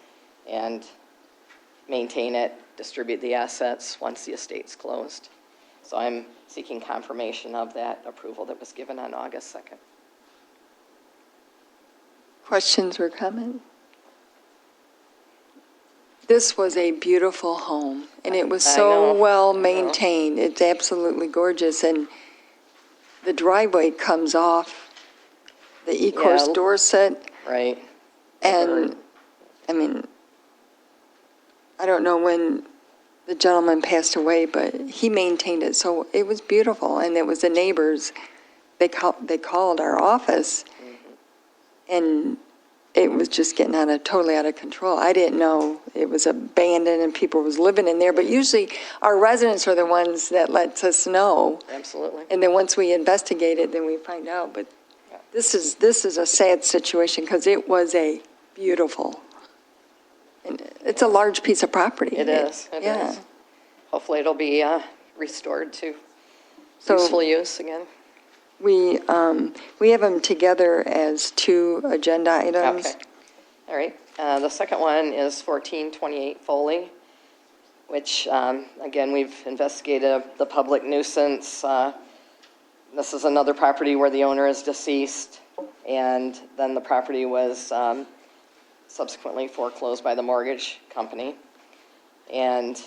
and maintain it, distribute the assets once the estate's closed. So I'm seeking confirmation of that approval that was given on August 2nd. Questions or comments? This was a beautiful home, and it was I so know. well I know. maintained. It's absolutely gorgeous, and the driveway comes off the Ecorse Yeah. Dorset, Right. and, I mean, I don't know when the gentleman passed away, but he maintained it, so it was beautiful, and it was the neighbors. They called our office, and it was just getting totally out of control. I didn't know it was abandoned and people was living in there, but usually our residents are the ones that lets us know. Absolutely. And then once we investigate it, then we find out. But this is a sad situation because it was a beautiful, and it's a large piece of property. It is. It Yeah. is. Hopefully it'll be restored to So- useful use again. We have them together as 2 agenda items. Okay. All right. The second one is 1428 Foley, which, again, we've investigated the public nuisance. This is another property where the owner is deceased, and then the property was subsequently foreclosed by the mortgage company. And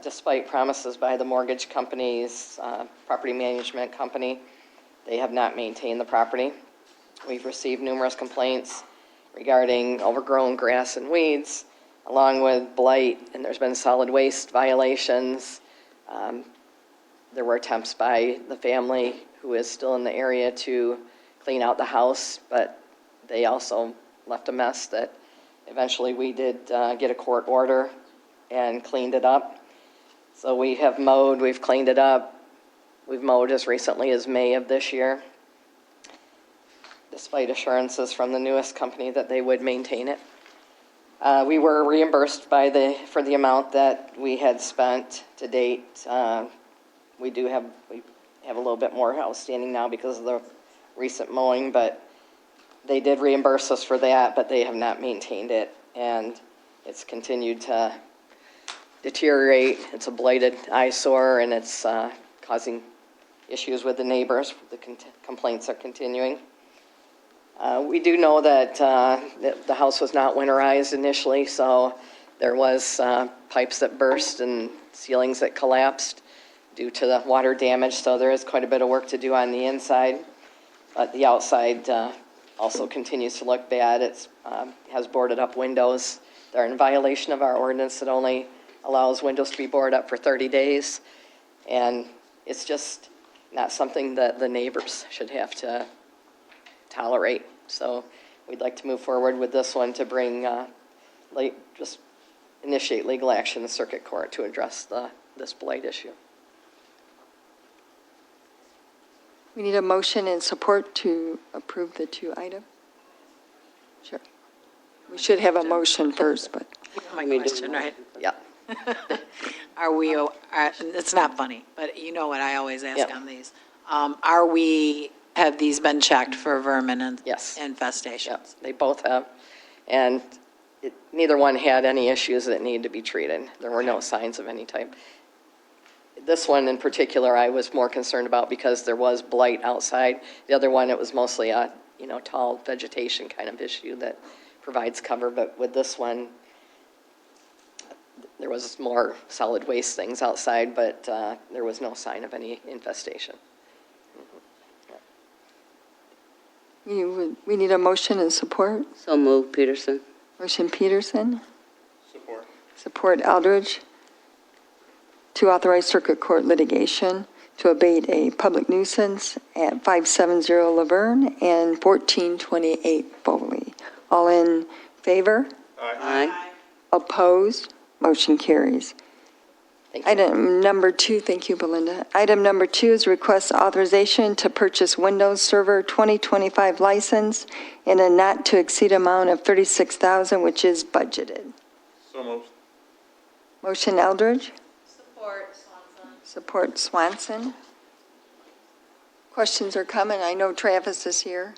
despite promises by the mortgage company's property management company, they have not maintained the property. We've received numerous complaints regarding overgrown grass and weeds, along with blight, and there's been solid waste violations. There were attempts by the family who is still in the area to clean out the house, but they also left a mess that eventually we did get a court order and cleaned it up. So we have mowed, we've cleaned it up. We've mowed as recently as May of this year, despite assurances from the newest company that they would maintain it. We were reimbursed for the amount that we had spent to date. We have a little bit more outstanding now because of the recent mowing, but they did reimburse us for that, but they have not maintained it, and it's continued to deteriorate. It's a blighted eyesore, and it's causing issues with the neighbors. The complaints are continuing. We do know that the house was not winterized initially, so there was pipes that burst and ceilings that collapsed due to the water damage, so there is quite a bit of work to do on the inside. But the outside also continues to look bad. It has boarded up windows. They're in violation of our ordinance that only allows windows to be boarded up for 30 days. And it's just not something that the neighbors should have to tolerate. So we'd like to move forward with this one to bring, just initiate legal action in the circuit court to address this blight issue. We need a motion and support to approve the two items? Sure. We should have a motion first, but. My question, right? Yeah. It's not funny, but you know what I always ask Yeah. on these. Have these been checked for vermin and Yes. infestations? Yep, they both have. And neither one had any issues that needed to be treated. There were no signs of any type. This one in particular, I was more concerned about because there was blight outside. The other one, it was mostly a, tall vegetation kind of issue that provides cover. But with this one, there was more solid waste things outside, but there was no sign of any infestation. We need a motion and support. So move, Peterson. Motion Peterson, Support. support Eldridge, to authorize circuit court litigation to abate a public nuisance at 570 Laverne and 1428 Foley. All in favor? Aye. Opposed? Motion carries. Thank you. Item number 2, thank you, Belinda. Item number 2 is request authorization to purchase Windows Server 2025 license in a not-to-exceed amount of $36,000, which is budgeted. So moved. Motion Eldridge, Support Swanson. support Swanson. Questions or comment? I know Travis is here.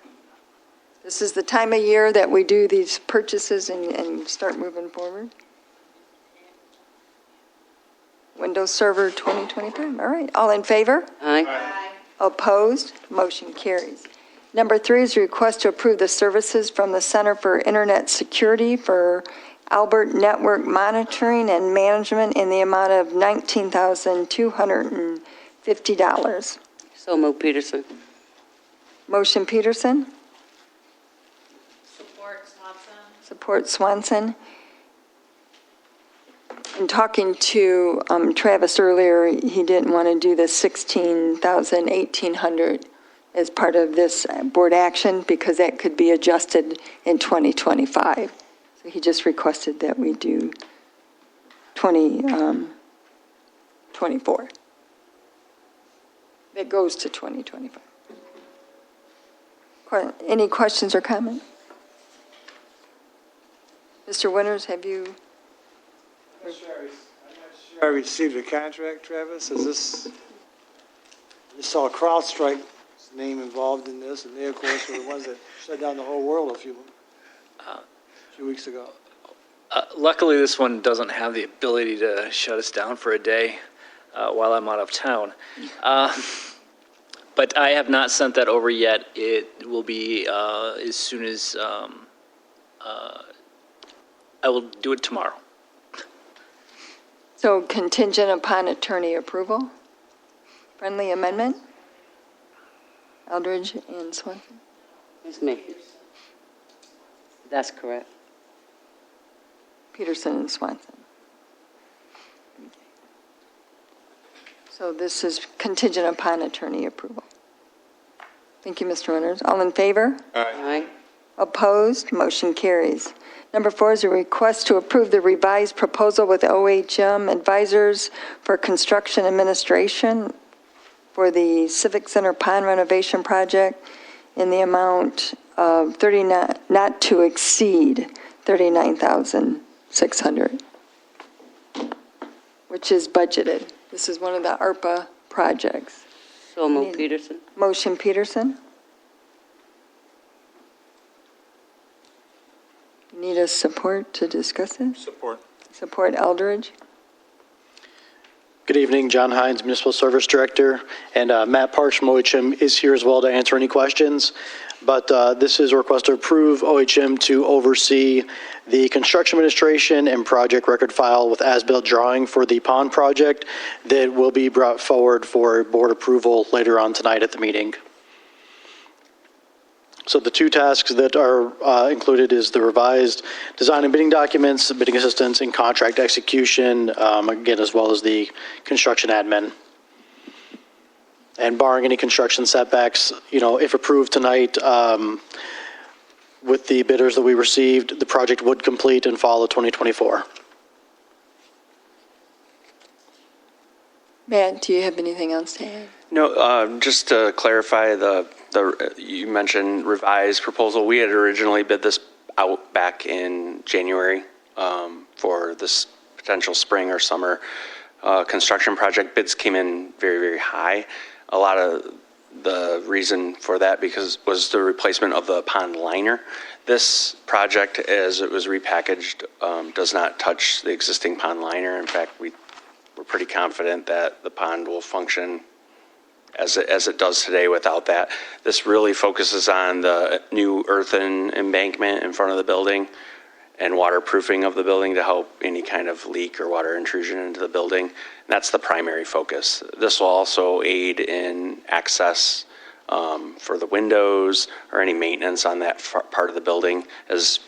This is the time of year that we do these purchases and start moving forward. Windows Server 2025, all right. All in favor? Aye. Opposed? Motion carries. Number 3 is a request to approve the services from the Center for Internet Security for Albert Network Monitoring and Management in the amount of $19,250. So move, Peterson. Motion Peterson, Support Swanson. support Swanson. In talking to Travis earlier, he didn't want to do the $16,000, $1,800 as part of this board action because that could be adjusted in 2025. So he just requested that we do 2024. It goes to 2025. Any questions or comments? Mr. Winters, have you? I'm not sure I received a contract, Travis. Is this, you saw CrowdStrike's name involved in this, and they, of course, were the ones that shut down the whole world a few weeks ago. Luckily, this one doesn't have the ability to shut us down for a day while I'm out of town. But I have not sent that over yet. It will be as soon as I will do it tomorrow. So contingent upon attorney approval? Friendly amendment? Eldridge and Swanson? It's me. That's correct. Peterson and Swanson. So this is contingent upon attorney approval. Thank you, Mr. Winters. All in favor? Aye. Opposed? Motion carries. Number 4 is a request to approve the revised proposal with OHM Advisors for Construction Administration for the Civic Center Pond renovation project in the amount of not to exceed $39,600, which is budgeted. This is one of the ARPA projects. So moved, Peterson. Motion Peterson. Need a support to discuss it? Support. Support Eldridge. Good evening, John Hines, Municipal Service Director, and Matt Parks from OHM is here as well to answer any questions. But this is a request to approve OHM to oversee the construction administration and project record file with as-built drawing for the pond project that will be brought forward for board approval later on tonight at the meeting. So the two tasks that are included is the revised design and bidding documents, bidding assistance, and contract execution, again, as well as the construction admin. And barring any construction setbacks, if approved tonight, with the bidders that we received, the project would complete in fall of 2024. Matt, do you have anything else to add? No, just to clarify, you mentioned revised proposal. We had originally bid this out back in January for this potential spring or summer construction project. Bids came in very, very high. A lot of the reason for that was the replacement of the pond liner. This project, as it was repackaged, does not touch the existing pond liner. In fact, we're pretty confident that the pond will function as it does today without that. This really focuses on the new earthen embankment in front of the building and waterproofing of the building to help any kind of leak or water intrusion into the building. And that's the primary focus. This will also aid in access for the windows or any maintenance on that part of the building. As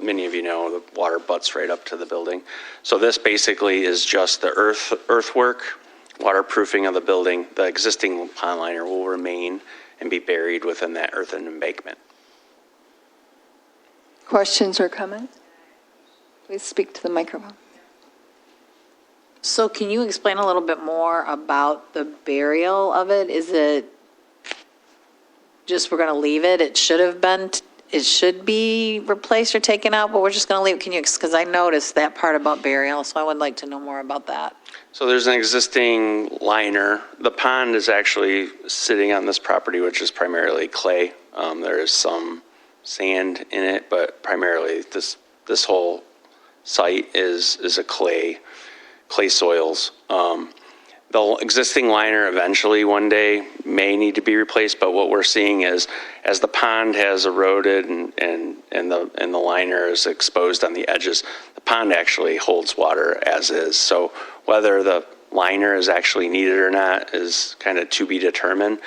many of you know, the water butts right up to the building. So this basically is just the earthwork, waterproofing of the building. The existing pond liner will remain and be buried within that earthen embankment. Questions or comments? Please speak to the microphone. So can you explain a little bit more about the burial of it? Is it just we're going to leave it? It should be replaced or taken out, but we're just going to leave it. Can you, because I noticed that part about burial, so I would like to know more about that. So there's an existing liner. The pond is actually sitting on this property, which is primarily clay. There is some sand in it, but primarily this whole site is a clay soils. The existing liner eventually one day may need to be replaced, but what we're seeing is as the pond has eroded and the liner is exposed on the edges, the pond actually holds water as is. So whether the liner is actually needed or not is kind of to be determined.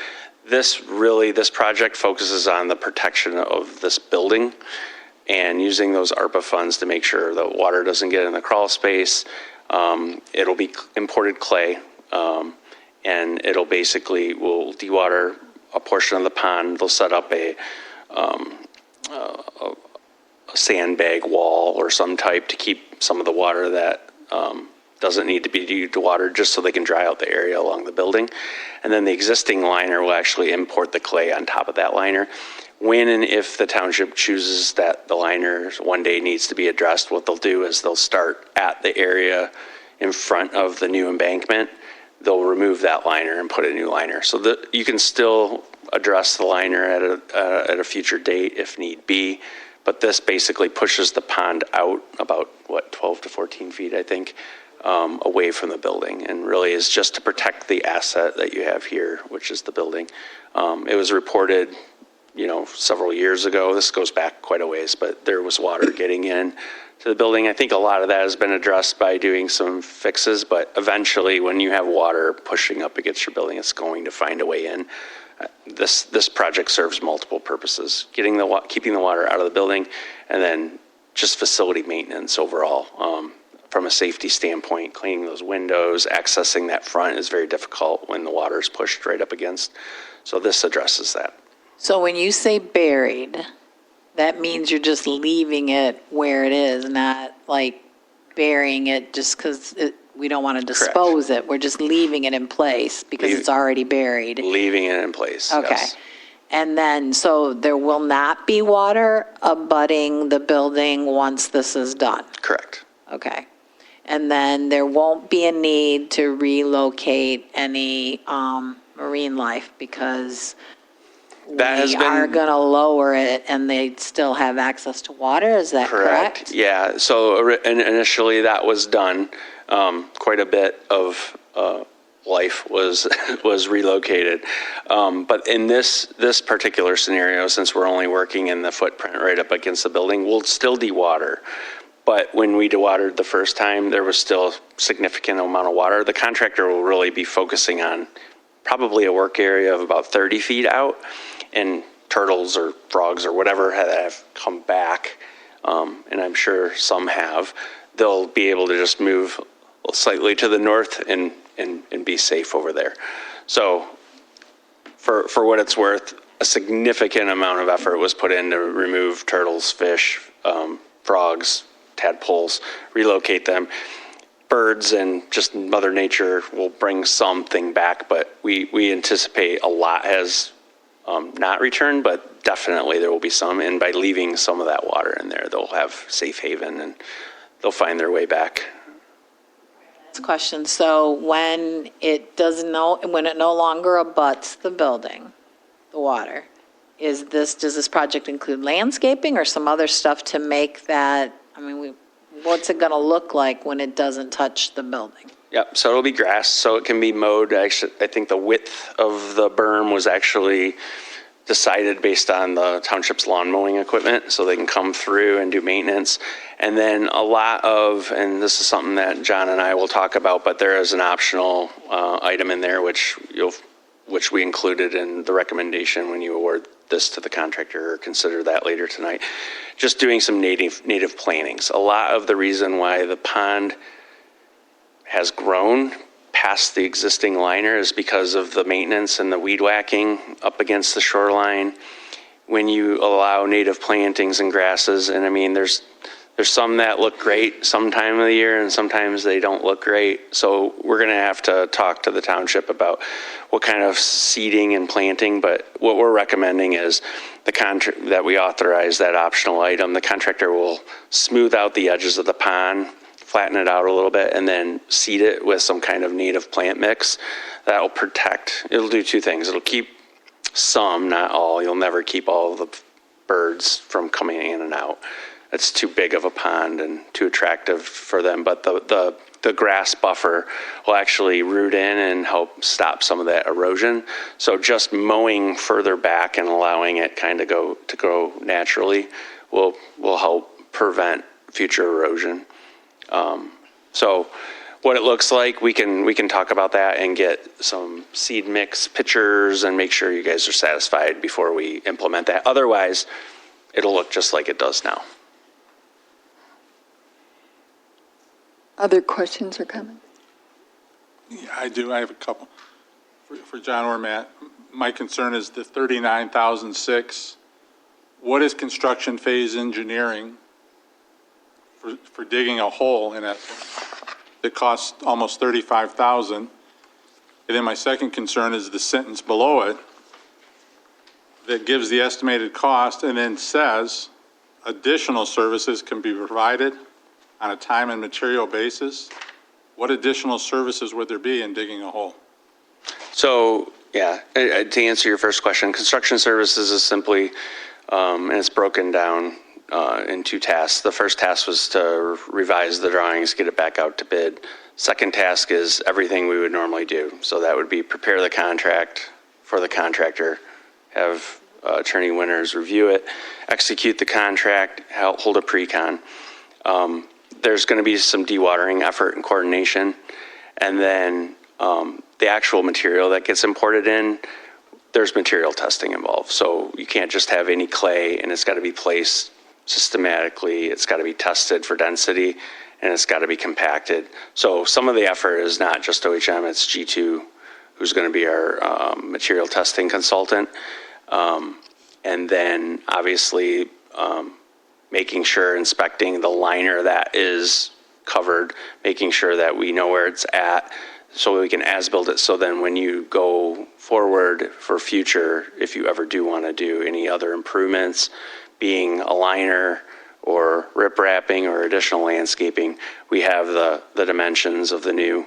This project focuses on the protection of this building and using those ARPA funds to make sure the water doesn't get in the crawl space. It'll be imported clay, and will dewater a portion of the pond. They'll set up a sandbag wall or some type to keep some of the water that doesn't need to be dewatered, just so they can dry out the area along the building. And then the existing liner will actually import the clay on top of that liner. When and if the township chooses that the liner one day needs to be addressed, what they'll do is they'll start at the area in front of the new embankment. They'll remove that liner and put a new liner. So that you can still address the liner at a future date if need be. But this basically pushes the pond out about, 12 to 14 feet, I think, away from the building, and really is just to protect the asset that you have here, which is the building. It was reported, several years ago. This goes back quite a ways, but there was water getting in to the building. I think a lot of that has been addressed by doing some fixes, but eventually when you have water pushing up against your building, it's going to find a way in. This project serves multiple purposes: keeping the water out of the building, and then just facility maintenance overall. From a safety standpoint, cleaning those windows, accessing that front is very difficult when the water is pushed right up against. So this addresses that. So when you say buried, that means you're just leaving it where it is, not like burying it just because we don't want to dispose it. We're just leaving it in place because it's already buried. Leaving it in place, Okay. yes. And then, so there will not be water abutting the building once this is done? Correct. Okay. And then there won't be a need to relocate any marine life because That has we are been- going to lower it and they still have access to water, is that correct? Yeah, so initially that was done. Quite a bit of life was was relocated. But in this particular scenario, since we're only working in the footprint right up against the building, we'll still dewater. But when we dewatered the first time, there was still a significant amount of water. The contractor will really be focusing on probably a work area of about 30 feet out, and turtles or frogs or whatever have come back, and I'm sure some have, they'll be able to just move slightly to the north and be safe over there. So for what it's worth, a significant amount of effort was put in to remove turtles, fish, frogs, tadpoles, relocate them. Birds and just Mother Nature will bring something back, but we anticipate a lot has not returned, but definitely there will be some. And by leaving some of that water in there, they'll have safe haven and they'll find their way back. Next question. So when it no longer abuts the building, the water, does this project include landscaping or some other stuff to make that, what's it going to look like when it doesn't touch the building? Yep, so it'll be grass, so it can be mowed. Actually, I think the width of the berm was actually decided based on the township's lawn mowing equipment, so they can come through and do maintenance. And then a lot of, and this is something that John and I will talk about, but there is an optional item in there which we included in the recommendation when you award this to the contractor, or consider that later tonight. Just doing some native plantings. A lot of the reason why the pond has grown past the existing liner is because of the maintenance and the weed whacking up against the shoreline. When you allow native plantings and grasses, and there's some that look great some time of the year and sometimes they don't look great. So we're gonna have to talk to the township about what kind of seeding and planting, but what we're recommending is that we authorize that optional item. The contractor will smooth out the edges of the pond, flatten it out a little bit, and then seed it with some kind of native plant mix. That'll protect, it'll do two things. It'll keep some, not all. You'll never keep all the birds from coming in and out. It's too big of a pond and too attractive for them, but the grass buffer will actually root in and help stop some of that erosion. So just mowing further back and allowing it kind of to grow naturally will help prevent future erosion. So what it looks like, we can talk about that and get some seed mix pictures and make sure you guys are satisfied before we implement that. Otherwise, it'll look just like it does now. Other questions or comments? Yeah, I do. I have a couple. For John or Matt, my concern is the 39,006. What is construction phase engineering for digging a hole in it that costs almost 35,000? And then my second concern is the sentence below it that gives the estimated cost and then says additional services can be provided on a time and material basis. What additional services would there be in digging a hole? So, yeah, to answer your first question, construction services is simply, and it's broken down in two tasks. The first task was to revise the drawings, get it back out to bid. Second task is everything we would normally do. So that would be prepare the contract for the contractor, have Attorney Winters review it, execute the contract, hold a pre-con. There's going to be some dewatering effort and coordination, and then the actual material that gets imported in, there's material testing involved. So you can't just have any clay, and it's got to be placed systematically. It's got to be tested for density, and it's got to be compacted. So some of the effort is not just OHM, it's G2, who's going to be our material testing consultant. And then obviously making sure, inspecting the liner that is covered, making sure that we know where it's at. so we can as-build it, so then when you go forward for future, if you ever do want to do any other improvements, being a liner or rip wrapping or additional landscaping, we have the dimensions of the new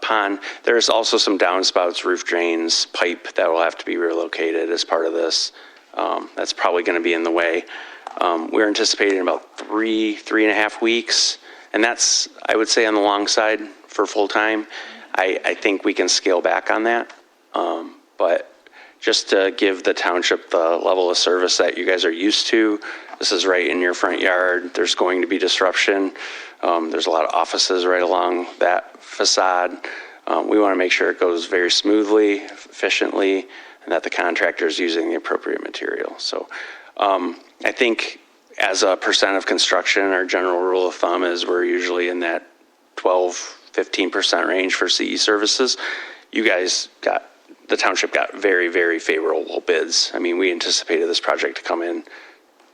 pond. There's also some downspouts, roof drains, pipe that will have to be relocated as part of this. That's probably going to be in the way. We're anticipating about 3.5 weeks, and that's, I would say, on the long side for full-time. I think we can scale back on that, but just to give the township the level of service that you guys are used to, this is right in your front yard. There's going to be disruption. There's a lot of offices right along that facade. We want to make sure it goes very smoothly, efficiently, and that the contractor is using the appropriate material. So I think as a percent of construction, our general rule of thumb is we're usually in that 12-15% range for CE services. You guys the township got very, very favorable bids. I mean, we anticipated this project to come in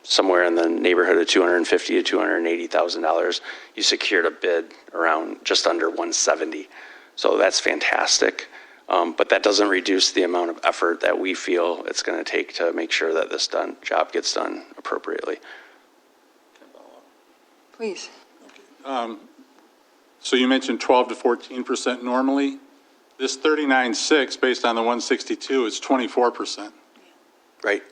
somewhere in the neighborhood of $250,000 to $280,000. You secured a bid around just under $170,000. So that's fantastic. But that doesn't reduce the amount of effort that we feel it's going to take to make sure that this job gets done appropriately. Please. So you mentioned 12 to 14% normally. This 39.6, based on the 162, is 24%. Right.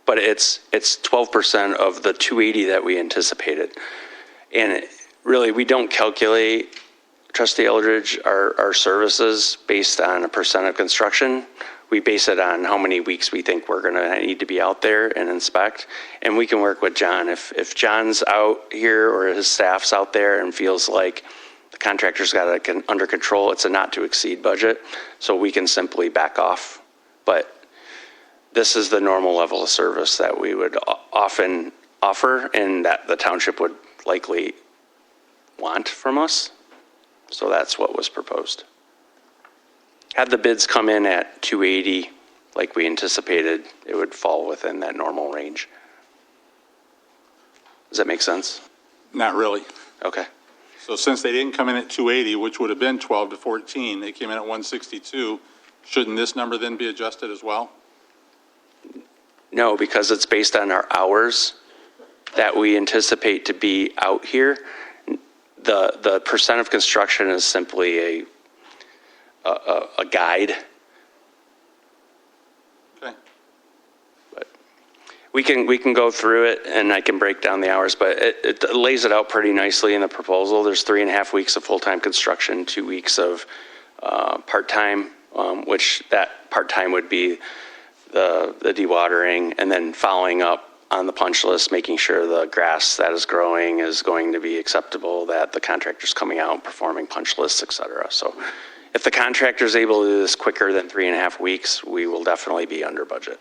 But it's 12% of the 280 that we anticipated. And really, we don't calculate, Trustee Eldridge, our services based on a percent of construction. We base it on how many weeks we think we're going to need to be out there and inspect. And we can work with John. If John's out here or his staff's out there and feels like the contractor's got it under control, it's a not to exceed budget, so we can simply back off. But this is the normal level of service that we would often offer and that the township would likely want from us. So that's what was proposed. Had the bids come in at 280 like we anticipated, it would fall within that normal range. Does that make sense? Not really. Okay. So since they didn't come in at 280, which would have been 12 to 14, they came in at 162, shouldn't this number then be adjusted as well? No, because it's based on our hours that we anticipate to be out here. The percent of construction is simply a guide. Okay. But we can go through it and I can break down the hours, but it lays it out pretty nicely in the proposal. There's 3.5 weeks of full-time construction, 2 weeks of part-time, which that part-time would be the dewatering, and then following up on the punch list, making sure the grass that is growing is going to be acceptable, that the contractor's coming out, performing punch lists, et cetera. So if the contractor's able to do this quicker than 3.5 weeks, we will definitely be under budget.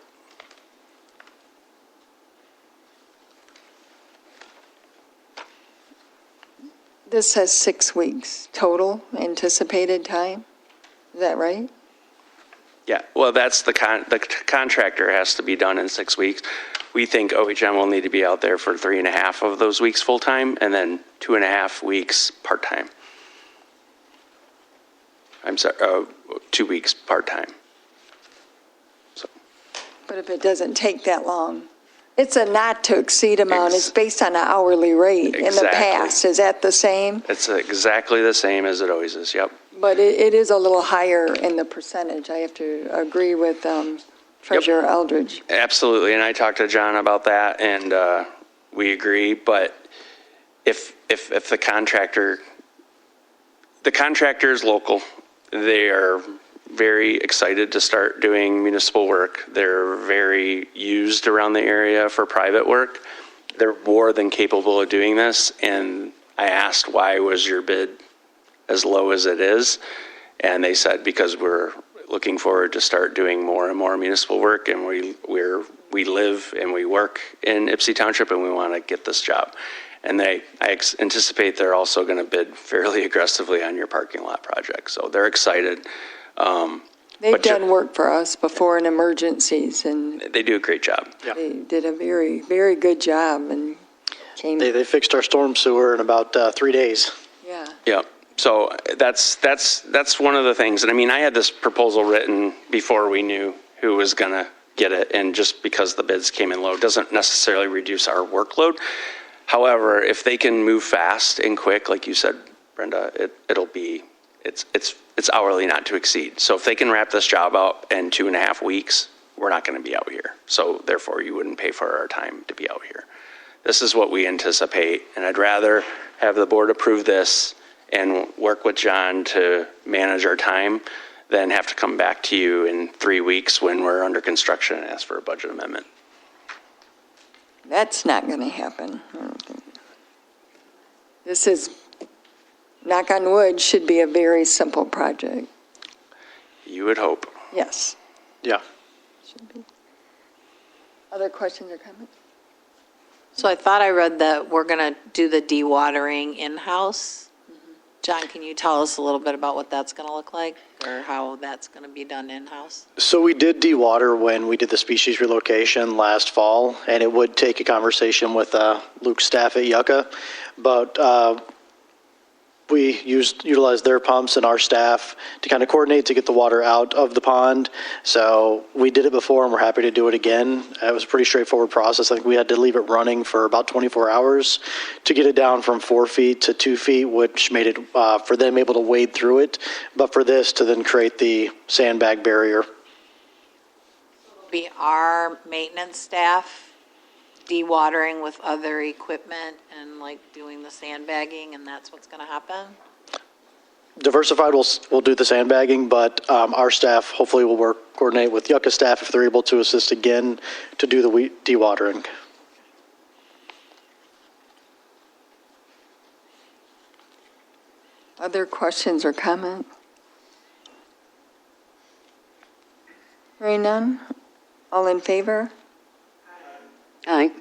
This says 6 weeks total anticipated time. Is that right? Yeah, well, that's the contractor has to be done in 6 weeks. We think OHM will need to be out there for 3.5 of those weeks full-time and then 2.5 weeks part-time. I'm sorry, 2 weeks part-time. So. But if it doesn't take that long, it's a not to exceed amount. It's based on an hourly rate in the past. Is that the same? It's exactly the same as it always is, yep. But it is a little higher in the percentage. I have to agree with Treasurer Eldridge. Absolutely, and I talked to John about that, and we agree. But if the contractor is local, they are very excited to start doing municipal work. They're very used around the area for private work. They're more than capable of doing this, and I asked, why was your bid as low as it is? And they said, because we're looking forward to start doing more and more municipal work, and we live and we work in Ypsi Township, and we want to get this job. And I anticipate they're also going to bid fairly aggressively on your parking lot project. So they're excited. They've done work for us before in emergencies, and they do a great job. they did a very, very good job and came. They fixed our storm sewer in about 3 days. Yeah. Yeah. So that's one of the things. And I mean, I had this proposal written before we knew who was going to get it. And just because the bids came in low doesn't necessarily reduce our workload. However, if they can move fast and quick, like you said, Brenda, it's hourly not to exceed. So if they can wrap this job out in 2.5 weeks, we're not going to be out here. So therefore, you wouldn't pay for our time to be out here. This is what we anticipate, and I'd rather have the board approve this and work with John to manage our time than have to come back to you in 3 weeks when we're under construction and ask for a budget amendment. That's not going to happen. I don't think. This is, knock on wood, should be a very simple project. You would hope. Yes. Yeah. Should be. Other questions or comments? So I thought I read that we're going to do the dewatering in-house. John, can you tell us a little bit about what that's going to look like or how that's going to be done in-house? So we did dewater when we did the species relocation last fall, and it would take a conversation with Luke's staff at Yucca, but we utilized their pumps and our staff to kind of coordinate to get the water out of the pond. So we did it before and we're happy to do it again. It was a pretty straightforward process. I think we had to leave it running for about 24 hours to get it down from 4 feet to 2 feet, which made it for them able to wade through it. But for this to then create the sandbag barrier. Be our maintenance staff dewatering with other equipment and like doing the sandbagging, and that's what's going to happen? Diversified will do the sandbagging, but our staff hopefully will coordinate with Yucca staff if they're able to assist again to do the dewatering. Other questions or comments? Hearing none? All in favor? Aye.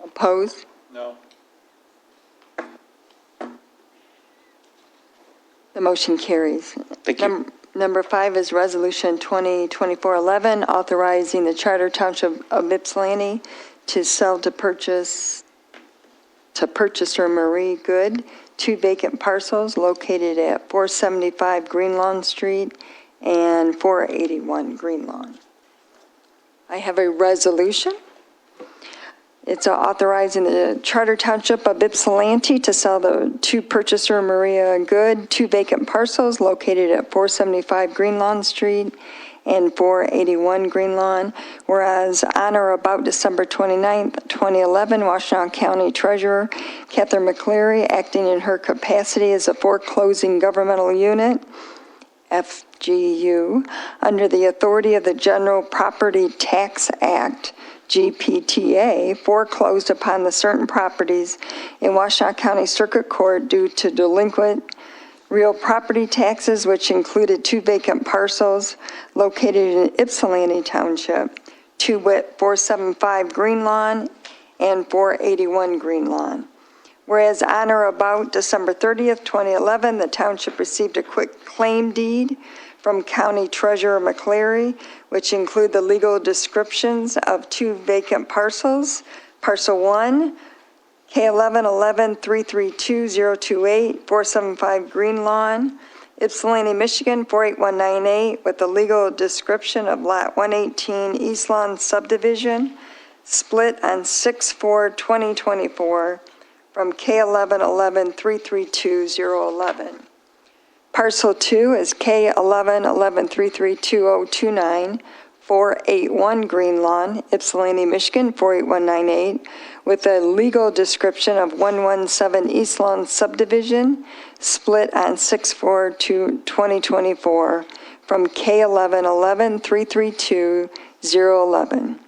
Opposed? No. The motion carries. Thank you. Number 5 is Resolution 2024-11, authorizing the Charter Township of Ypsilanti to sell to purchaser Marie Good 2 vacant parcels located at 475 Greenlawn Street and 481 Greenlawn. I have a resolution. It's authorizing the Charter Township of Ypsilanti to sell to purchaser Maria Good 2 vacant parcels located at 475 Greenlawn Street and 481 Greenlawn, whereas on or about December 29th, 2011, Washtenaw County Treasurer Catherine McCleary, acting in her capacity as a foreclosing governmental unit, FGU, under the authority of the General Property Tax Act, GPTA, foreclosed upon the certain properties in Washtenaw County Circuit Court due to delinquent real property taxes, which included 2 vacant parcels located in Ypsilanti Township, to wit 475 Greenlawn and 481 Greenlawn. Whereas on or about December 30th, 2011, the township received a quick claim deed from County Treasurer McCleary, which include the legal descriptions of 2 vacant parcels. Parcel 1, K1111332028, 475 Green Lawn, Ypsilanti, Michigan, 48198, with the legal description of Lot 118 East Lawn subdivision, split on 6/4/2024 from K1111332011. Parcel 2 is K1111332029, 481 Green Lawn, Ypsilanti, Michigan, 48198, with a legal description of 117 East Lawn subdivision, split on 6/4/2024 from K1111332011.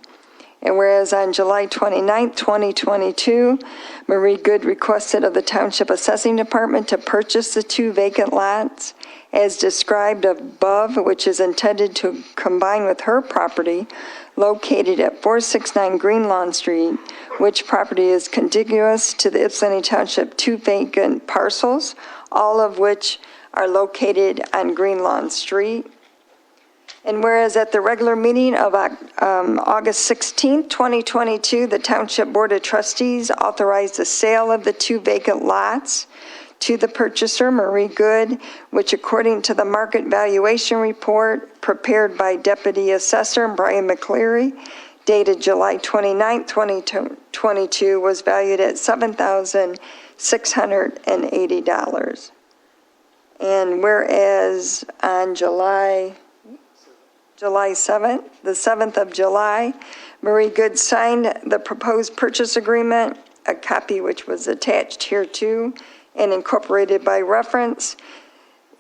And whereas on July 29, 2022, Marie Good requested of the Township Assessing Department to purchase the 2 vacant lots as described above, which is intended to combine with her property located at 469 Greenlawn Street, which property is contiguous to the Ypsilanti Township 2 vacant parcels, all of which are located on Greenlawn Street. And whereas at the regular meeting of August 16, 2022, the Township Board of Trustees authorized the sale of the 2 vacant lots to the purchaser, Marie Good, which according to the market valuation report prepared by Deputy Assessor Brian McCleary, dated July 29, 2022, was valued at $7,680. And whereas on July 7th, the 7th of July, Marie Good signed the proposed purchase agreement, a copy which was attached hereto and incorporated by reference,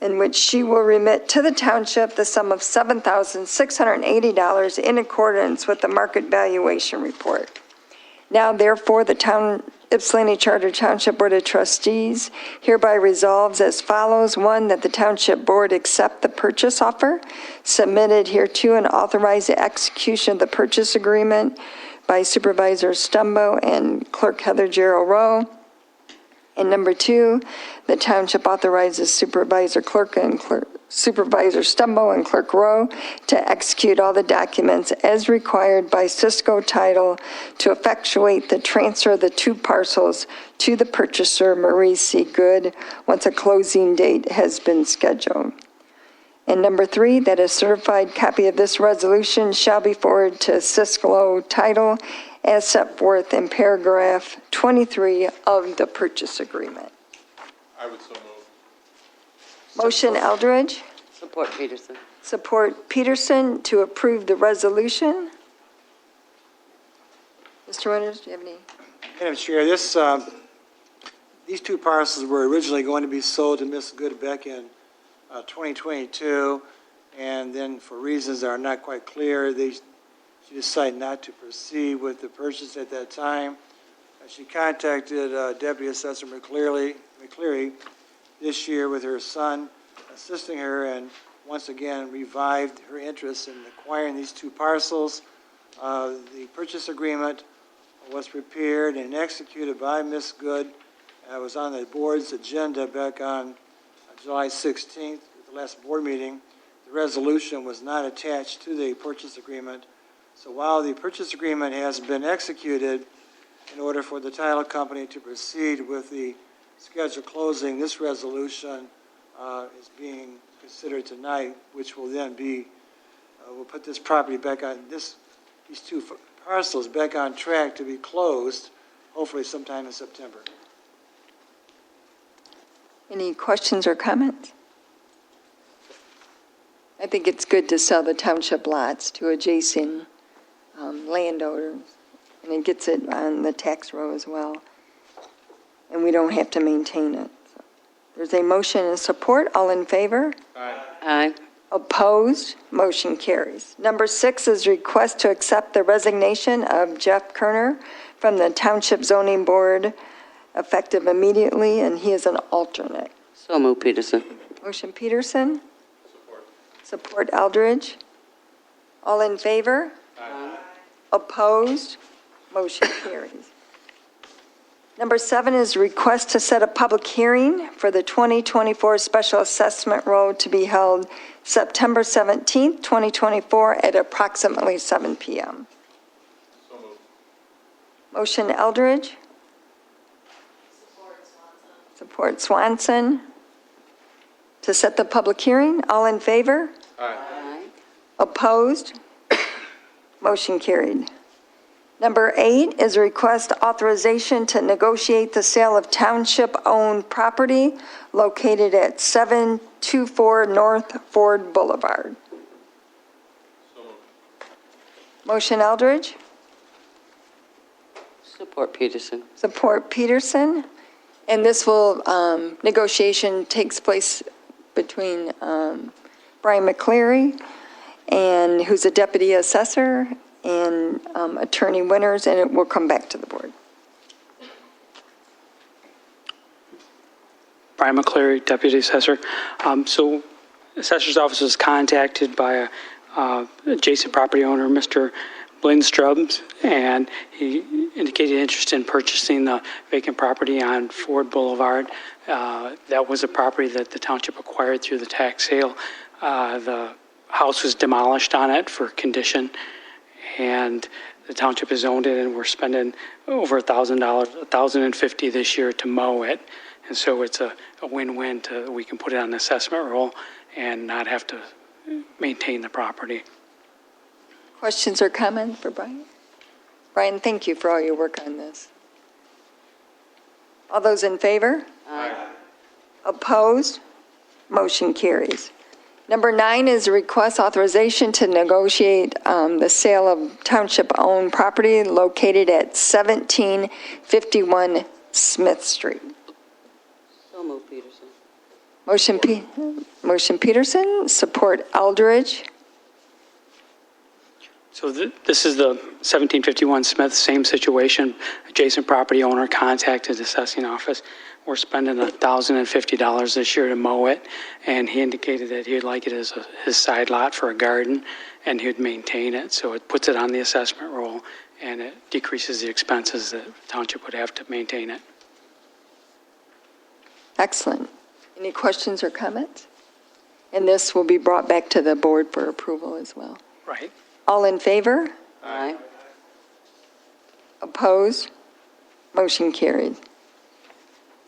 in which she will remit to the township the sum of $7,680 in accordance with the market valuation report. Now therefore, the Ypsilanti Charter Township Board of Trustees hereby resolves as follows. 1, that the Township Board accept the purchase offer submitted hereto and authorize the execution of the purchase agreement by Supervisor Stumbo and Clerk Heather Gerald Rowe. And number 2, the Township authorizes Supervisor Stumbo and Clerk Rowe to execute all the documents as required by Cisco Title to effectuate the transfer of the 2 parcels to the purchaser, Marie C. Good, once a closing date has been scheduled. And number 3, that a certified copy of this resolution shall be forwarded to Cisco Title as set forth in paragraph 23 of the purchase agreement. I would so move. Motion Eldridge, Support Peterson. support Peterson to approve the resolution. Mr. Winters, do you have any? Madam Chair, these 2 parcels were originally going to be sold to Ms. Good back in 2022, and then for reasons that are not quite clear, she decided not to proceed with the purchase at that time. She contacted Deputy Assessor McCleary this year with her son assisting her, and once again revived her interest in acquiring these 2 parcels. The purchase agreement was prepared and executed by Ms. Good. It was on the board's agenda back on July 16th, the last board meeting. The resolution was not attached to the purchase agreement. So while the purchase agreement has been executed, in order for the title company to proceed with the scheduled closing, this resolution is being considered tonight, which will then be, will put this property back on, these 2 parcels back on track to be closed, hopefully sometime in September. Any questions or comments? I think it's good to sell the township lots to adjacent landowners, and it gets it on the tax roll as well, and we don't have to maintain it. So there's a motion and support. All in favor? Aye. Opposed? Motion carries. Number 6 is request to accept the resignation of Jeff Kerner from the Township Zoning Board effective immediately, and he is an alternate. So move Peterson. Motion Peterson. Support Eldridge. All in favor? Opposed? Motion carries. Number 7 is request to set a public hearing for the 2024 Special Assessment Road to be held September 17th, 2024 at approximately 7 p.m. So moved. Motion Eldridge. Support Swanson. To set the public hearing. All in favor? Aye. Opposed? Motion carried. Number 8 is a request authorization to negotiate the sale of township-owned property located at 724 North Ford Boulevard. So moved. Motion Eldridge. Support Peterson. Support Peterson. And this will, negotiation takes place between Brian McCleary, and who's a deputy assessor, and Attorney Winters, and it will come back to the board. Brian McCleary, Deputy Assessor. So Assessor's Office was contacted by a adjacent property owner, Mr. Blindstrubs, and he indicated interest in purchasing the vacant property on Ford Boulevard. That was a property that the township acquired through the tax sale. The house was demolished on it for condition, and the township has owned it, and we're spending over $1,000, $1,050 this year to mow it. And so it's a win-win we can put it on the assessment roll and not have to maintain the property. Questions or comments for Brian? Brian, thank you for all your work on this. All those in favor? Aye. Opposed? Motion carries. Number 9 is a request authorization to negotiate the sale of township-owned property located at 1751 Smith Street. So moved, Peterson. Motion Peterson, support Eldridge. So this is the 1751 Smith, same situation. Adjacent property owner contacted the assessing office. We're spending $1,050 this year to mow it, and he indicated that he'd like it as his side lot for a garden, and he'd maintain it. So it puts it on the assessment roll, and it decreases the expenses that the township would have to maintain it. Excellent. Any questions or comments? And this will be brought back to the board for approval as well. Right. All in favor? Aye. Opposed? Motion carried.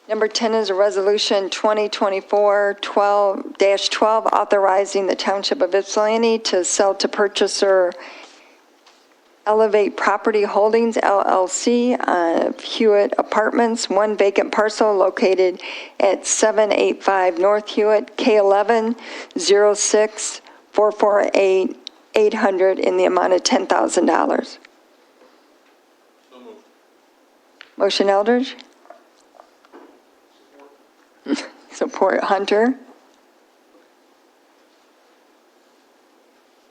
Number 10 is a resolution 2024-12 authorizing the Township of Ypsilanti to sell to purchaser Elevate Property Holdings LLC of Hewitt Apartments, 1 vacant parcel located at 785 North Hewitt, K11 06 448 800 in the amount of $10,000. Motion Eldridge? Support Hunter.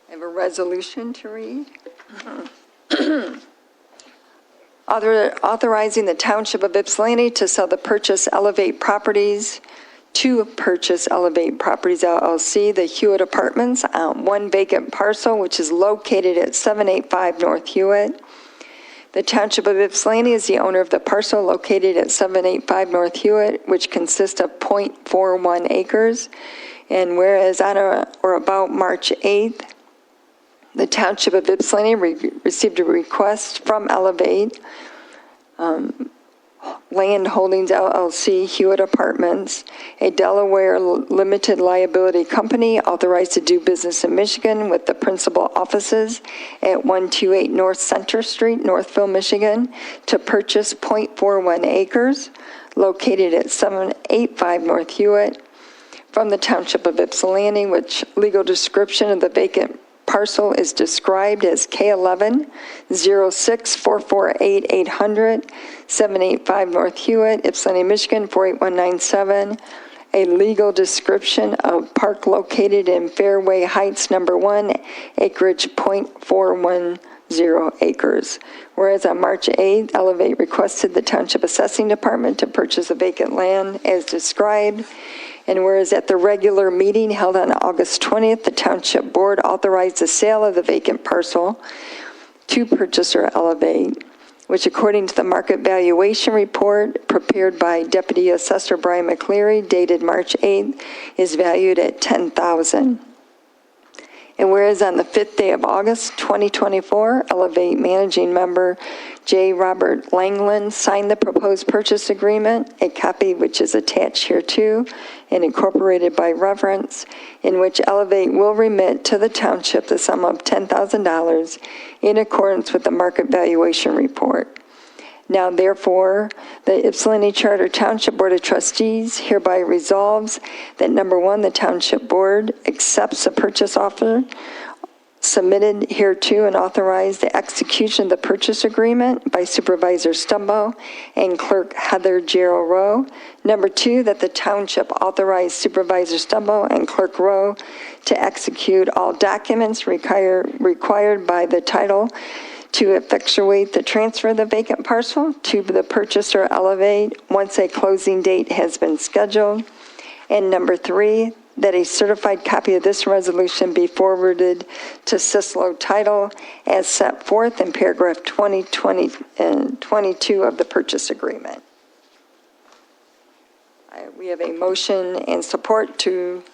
I have a resolution to read. Authorizing the Township of Ypsilanti to sell to purchase Elevate Properties LLC, the Hewitt Apartments, 1 vacant parcel, which is located at 785 North Hewitt. The Township of Ypsilanti is the owner of the parcel located at 785 North Hewitt, which consists of .41 acres. And whereas on or about March 8th, the Township of Ypsilanti received a request from Elevate Land Holdings LLC, Hewitt Apartments, a Delaware limited liability company authorized to do business in Michigan with the principal offices at 128 North Center Street, Northville, Michigan, to purchase .41 acres located at 785 North Hewitt from the Township of Ypsilanti, which legal description of the vacant parcel is described as K11 06 448 800 785 North Hewitt, Ypsilanti, Michigan 48197. A legal description of park located in Fairway Heights number 1, acreage .410 acres. Whereas on March 8th, Elevate requested the Township Assessing Department to purchase a vacant land as described. And whereas at the regular meeting held on August 20th, the Township Board authorized the sale of the vacant parcel to purchaser Elevate, which according to the market valuation report prepared by Deputy Assessor Brian McCleary dated March 8th is valued at $10,000. And whereas on the 5th day of August 2024, Elevate Managing Member J. Robert Langland signed the proposed purchase agreement, a copy which is attached hereto and incorporated by reference, in which Elevate will remit to the Township the sum of $10,000 in accordance with the market valuation report. Now, therefore, the Ypsilanti Charter Township Board of Trustees hereby resolves that, number 1, the Township Board accepts the purchase offer submitted hereto and authorize the execution of the purchase agreement by Supervisor Stumbo and Clerk Heather Gerald Rowe. Number 2, that the Township authorize Supervisor Stumbo and Clerk Rowe to execute all documents required by the title to effectuate the transfer of the vacant parcel to the purchaser Elevate once a closing date has been scheduled. And number 3, that a certified copy of this resolution be forwarded to Cicelo Title as set forth in paragraph 20 and 22 of the purchase agreement. We have a motion and support to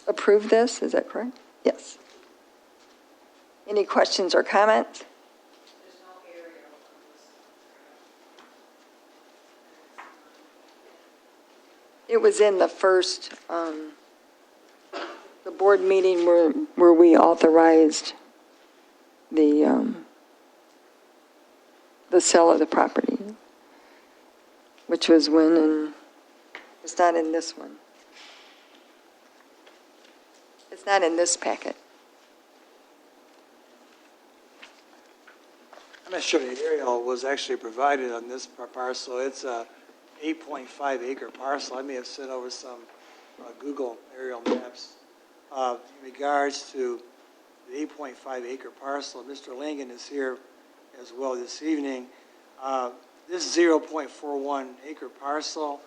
approve this, is that correct? Yes. Any questions or comments? It was in the first, the board meeting where we authorized the sale of the property, which was when, and it's not in this one. It's not in this packet. I'm not sure the aerial was actually provided on this parcel. It's a 8.5 acre parcel. I may have sent over some Google aerial maps. In regards to the 8.5 acre parcel, Mr. Langen is here as well this evening. This 0.41 acre parcel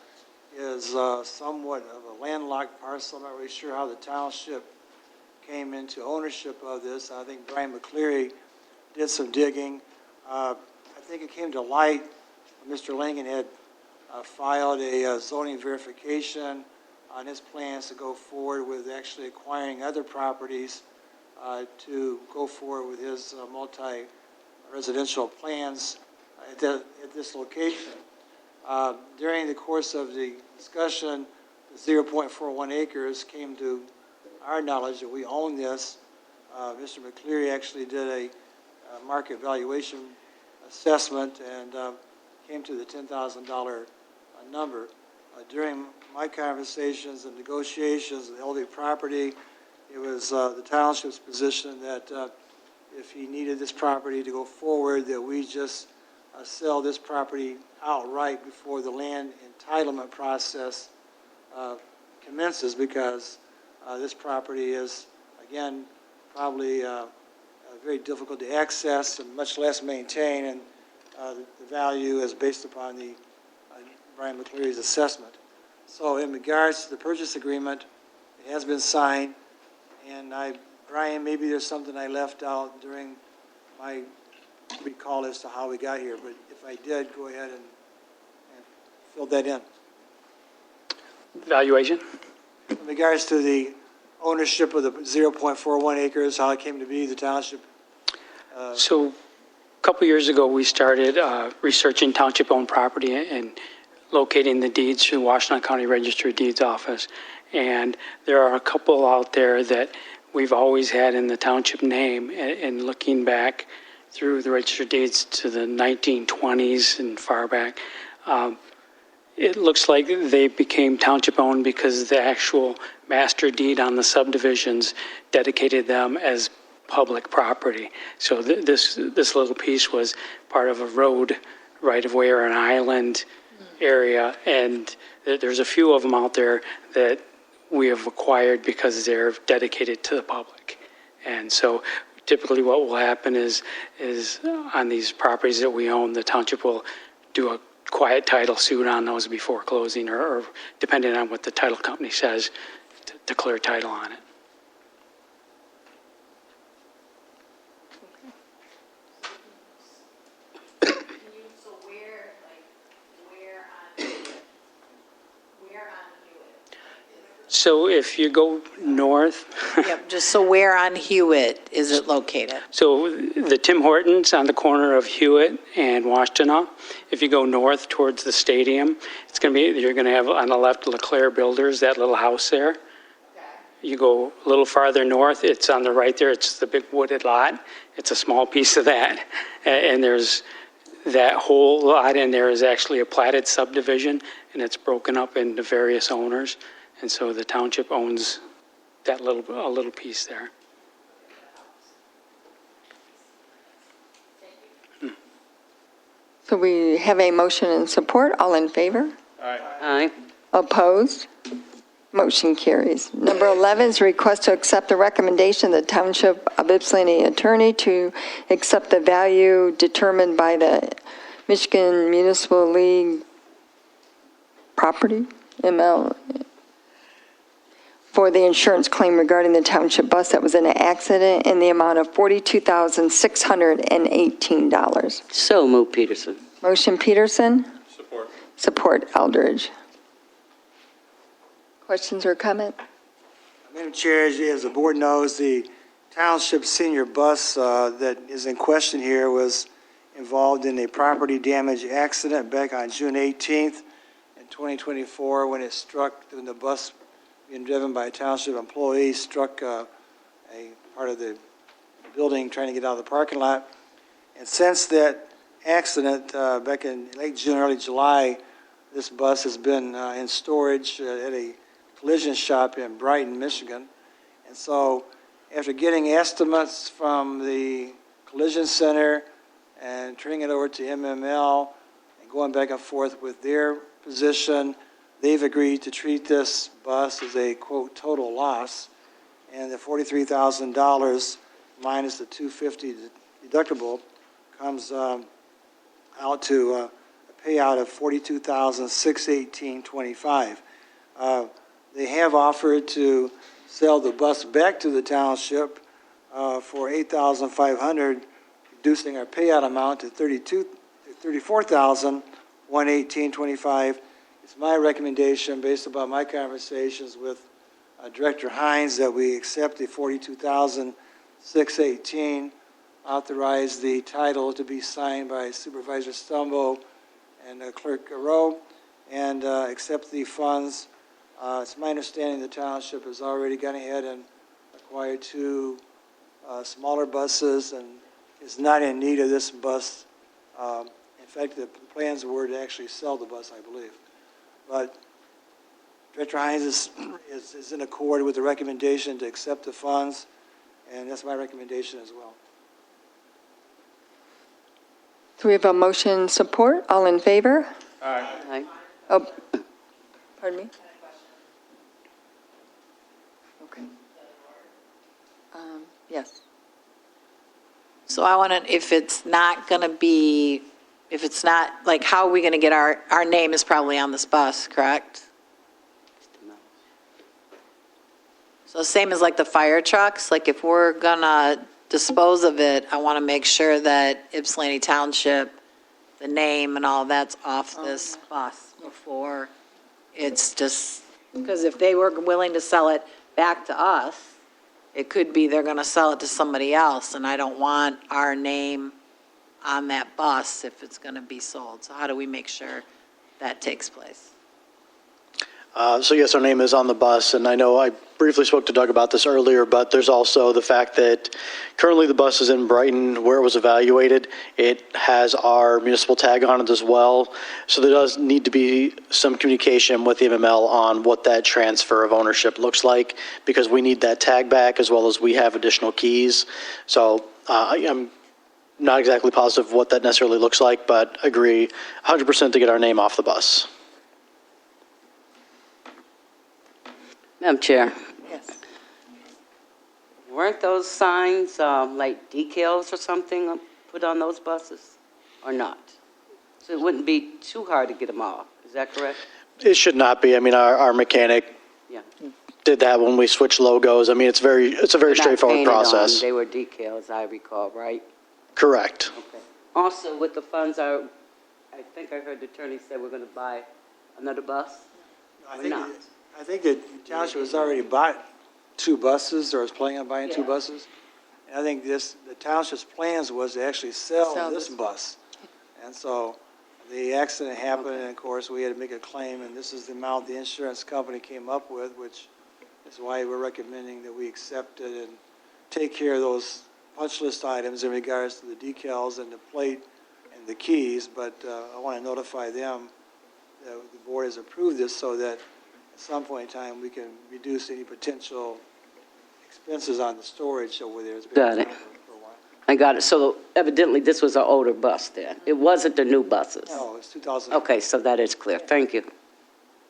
is somewhat of a landlocked parcel. I'm not really sure how the township came into ownership of this. I think Brian McCleary did some digging. I think it came to light when Mr. Langen had filed a zoning verification on his plans to go forward with actually acquiring other properties to go forward with his multi-residential plans at this location. During the course of the discussion, the 0.41 acres came to our knowledge that we own this. Mr. McCleary actually did a market valuation assessment and came to the $10,000 number. During my conversations and negotiations with LD Property, it was the township's position that if he needed this property to go forward, that we just sell this property outright before the land entitlement process commences, because this property is, again, probably very difficult to access and much less maintain, and the value is based upon the Brian McCleary's assessment. So in regards to the purchase agreement, it has been signed, and Brian, maybe there's something I left out during my recall as to how we got here, but if I did, go ahead and fill that in. Valuation? In regards to the ownership of the 0.41 acres, how it came to be, the township. So a couple years ago, we started researching township-owned property and locating the deeds through the Washington County Register of Deeds office. And there are a couple out there that we've always had in the township name, and looking back through the Register of Deeds to the 1920s and far back, it looks like they became township-owned because the actual master deed on the subdivisions dedicated them as public property. So this little piece was part of a road right-of-way or an island area, and there's a few of them out there that we have acquired because they're dedicated to the public. And so typically what will happen is on these properties that we own, the township will do a quiet title suit on those before closing, or depending on what the title company says, to clear title on it. So if you go north, Yep, just so where on Hewitt is it located? so the Tim Hortons on the corner of Hewitt and Washtenaw. If you go north towards the stadium, it's going to be, you're going to have on the left LeClaire Builders, that little house there. You go a little farther north, it's on the right there, it's the big wooded lot. It's a small piece of that. And there's that whole lot in there is actually a platted subdivision, and it's broken up into various owners. And so the township owns that a little piece there. So we have a motion and support. All in favor? Aye. Opposed? Motion carries. Number 11 is a request to accept the recommendation of the Township of Ypsilanti Attorney to accept the value determined by the Michigan Municipal League property amount for the insurance claim regarding the township bus that was in an accident in the amount of $42,618. So move, Peterson. Motion Peterson, Support. support Eldridge. Questions or comment? Madam Chair, as the board knows, the Township senior bus that is in question here was involved in a property damage accident back on June 18th in 2024 when it struck, when the bus being driven by a Township employee struck a part of the building trying to get out of the parking lot. And since that accident back in late June, early July, this bus has been in storage at a collision shop in Brighton, Michigan. And so after getting estimates from the collision center and turning it over to MML and going back and forth with their position, they've agreed to treat this bus as a, quote, total loss. And the $43,000 minus the $250 deductible comes out to a payout of $42,618.25. They have offered to sell the bus back to the Township for $8,500, reducing our payout amount to $34,118.25. It's my recommendation, based upon my conversations with Director Hines, that we accept the $42,618, authorize the title to be signed by Supervisor Stumbo and Clerk Rowe, and accept the funds. It's my understanding the Township has already gone ahead and acquired 2 smaller buses and is not in need of this bus. In fact, the plans were to actually sell the bus, I believe. But Director Hines is in accord with the recommendation to accept the funds, and that's my recommendation as well. So we have a motion support. All in favor? Aye. Oh, pardon me? Okay. Yes. So I want to, if it's not going to be, if it's not, like, how are we going to get our name is probably on this bus, correct? So same as like the fire trucks, like if we're going to dispose of it, I want to make sure that Ypsilanti Township, the name and all that's off this bus before it's just, because if they were willing to sell it back to us, it could be they're going to sell it to somebody else, and I don't want our name on that bus if it's going to be sold. So how do we make sure that takes place? So yes, our name is on the bus, and I know I briefly spoke to Doug about this earlier, but there's also the fact that currently the bus is in Brighton where it was evaluated. It has our municipal tag on it as well, so there does need to be some communication with the MML on what that transfer of ownership looks like, because we need that tag back as well as we have additional keys. So I'm not exactly positive what that necessarily looks like, but agree 100% to get our name off the bus. Madam Chair, Yes. weren't those signs like decals or something put on those buses, or not? So it wouldn't be too hard to get them off, is that correct? It should not be. I mean, our mechanic Yeah. did that when we switched logos. I mean, it's a very They're not straightforward painted on, process. They were decals, I recall, right? Correct. Okay. Also, with the funds, I think I heard the attorney say we're going to buy another bus? I think that Township has already bought 2 buses, or is planning on buying 2 buses. And I think the Township's plans was to actually sell this bus. And so the accident happened, and of course, we had to make a claim, and this is the amount the insurance company came up with, which is why we're recommending that we accept it and take care of those punch list items in regards to the decals and the plate and the keys. But I want to notify them that the board has approved this so that at some point in time, we can reduce any potential expenses on the storage over there. It's been Got it. for a while. I got it. So evidently, this was an older bus then. It wasn't the new buses. No, it's 2000. Okay, so that is clear. Thank you.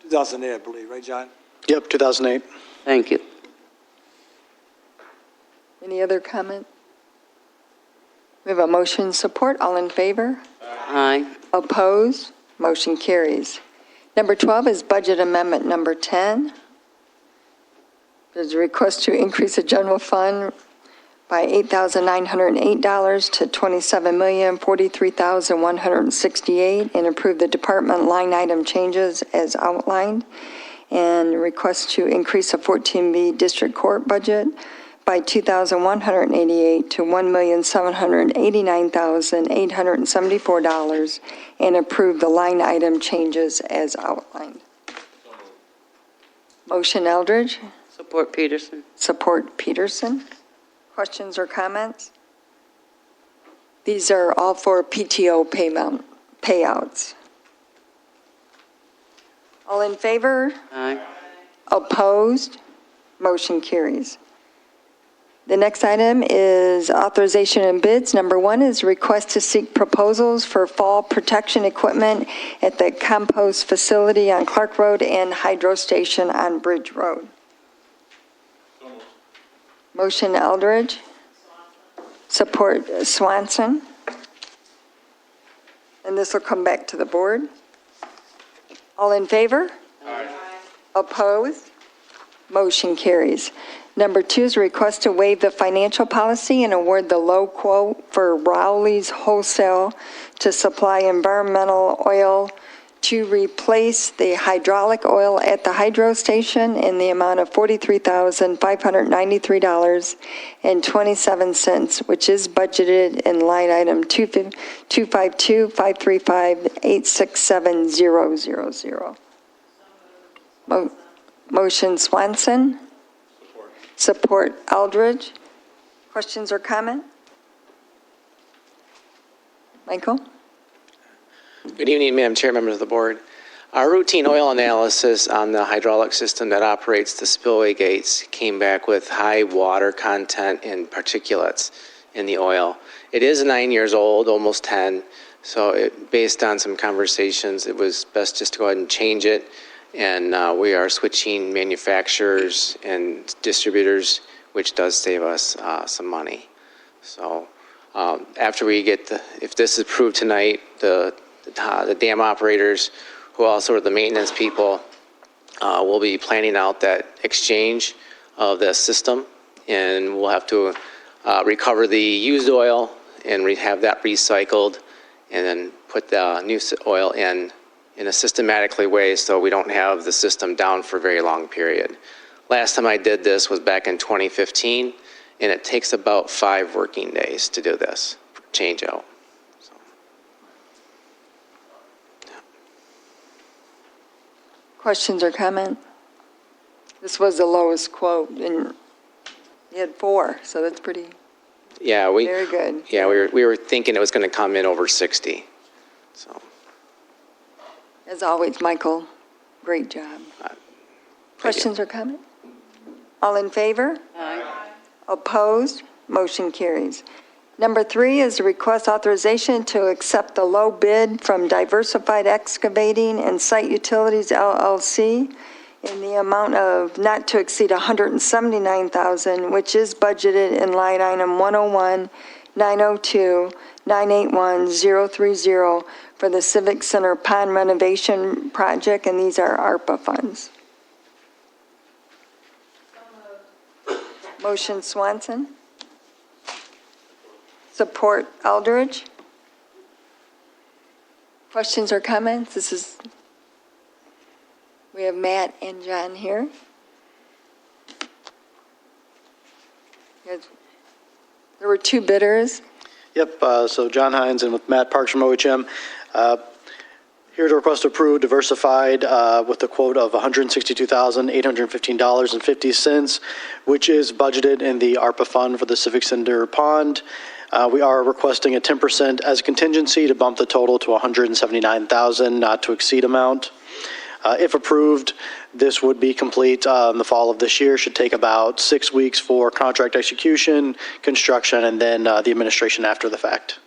2008, I believe, right, John? Yep, 2008. Thank you. Any other comment? We have a motion support. All in favor? Aye. Opposed? Motion carries. Number 12 is budget amendment number 10. There's a request to increase the general fund by $8,908 to $27,043,168 and approve the department line item changes as outlined. And request to increase the 14B district court budget by $2,188 to $1,789,874 and approve the line item changes as outlined. Motion Eldridge, Support Peterson. support Peterson. Questions or comments? These are all for PTO payouts. All in favor? Aye. Opposed? Motion carries. The next item is authorization and bids. Number one is request to seek proposals for fall protection equipment at the compost facility on Clark Road and hydro station on Bridge Road. Motion Eldridge. Support Swanson. And this will come back to the board. All in favor? Aye. Opposed? Motion carries. Number two is a request to waive the financial policy and award the low quote for Rowley's Wholesale to supply environmental oil to replace the hydraulic oil at the hydro station in the amount of $43,593.27, which is budgeted in line item 252-535-867-000. Motion Swanson. Support Eldridge. Questions or comment? Michael? Good evening, Madam Chair, members of the board. Our routine oil analysis on the hydraulic system that operates the spillway gates came back with high water content and particulates in the oil. It is 9 years old, almost 10, so based on some conversations, it was best just to go ahead and change it. And we are switching manufacturers and distributors, which does save us some money. So after we get if this is approved tonight, the dam operators, who also are the maintenance people, will be planning out that exchange of the system, and we'll have to recover the used oil and have that recycled, and then put the new oil in a systematically way so we don't have the system down for a very long period. Last time I did this was back in 2015, and it takes about 5 working days to do this change out. So. Questions or comment? This was the lowest quote, and you had 4, so that's pretty, Yeah, very good. Yeah, we were thinking it was going to come in over 60. So. As always, Michael, great job. Questions or comment? All in favor? Aye. Opposed? Motion carries. Number 3 is a request authorization to accept the low bid from Diversified Excavating and Site Utilities LLC in the amount of not to exceed $179,000, which is budgeted in line item 101-902-981-030 for the Civic Center Pond renovation project, and these are ARPA funds. Motion Swanson. Support Eldridge. Questions or comments? We have Matt and John here. There were 2 bidders. Yep, so John Hines and with Matt Parks from OHM. Here's a request to approve Diversified with a quote of $162,815.50, which is budgeted in the ARPA fund for the Civic Center Pond. We are requesting a 10% as a contingency to bump the total to $179,000 not to exceed amount. If approved, this would be complete in the fall of this year. Should take about 6 weeks for contract execution, construction, and then the administration after the fact.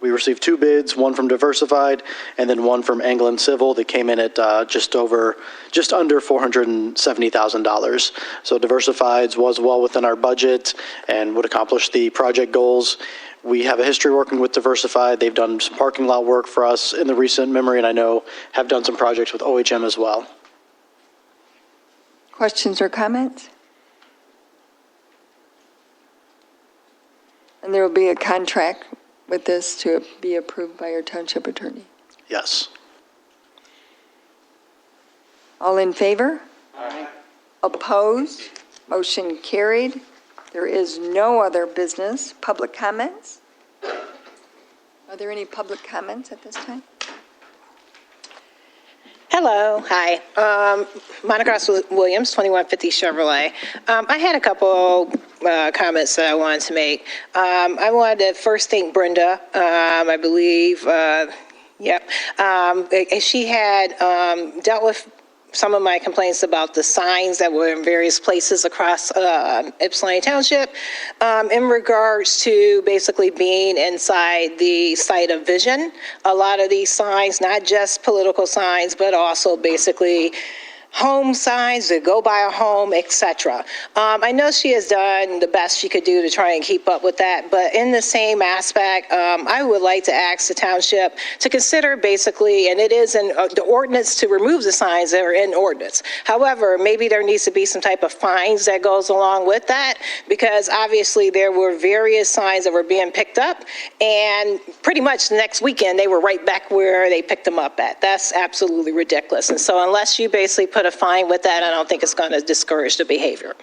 We received 2 bids, one from Diversified and then one from Anglin Civil. They came in at just under $470,000. So Diversified's was well within our budget and would accomplish the project goals. We have a history working with Diversified. They've done some parking lot work for us in the recent memory, and I know have done some projects with OHM as well. Questions or comments? And there will be a contract with this to be approved by our township attorney. Yes. All in favor? Aye. Opposed? Motion carried. There is no other business. Public comments? Are there any public comments at this time? Hello, hi. Monica Ross Williams, 2150 Chevrolet. I had a couple comments that I wanted to make. I wanted to first thank Brenda, I believe, she had dealt with some of my complaints about the signs that were in various places across Ypsilanti Township in regards to basically being inside the site of vision. A lot of these signs, not just political signs, but also basically home signs that go by a home, etc. I know she has done the best she could do to try and keep up with that, but in the same aspect, I would like to ask the township to consider basically, and it is in the ordinance to remove the signs that are in ordinance. However, maybe there needs to be some type of fines that goes along with that, because obviously there were various signs that were being picked up, and pretty much the next weekend they were right back where they picked them up at. That's absolutely ridiculous. And so unless you basically put a fine with that, I don't think it's going to discourage the behavior.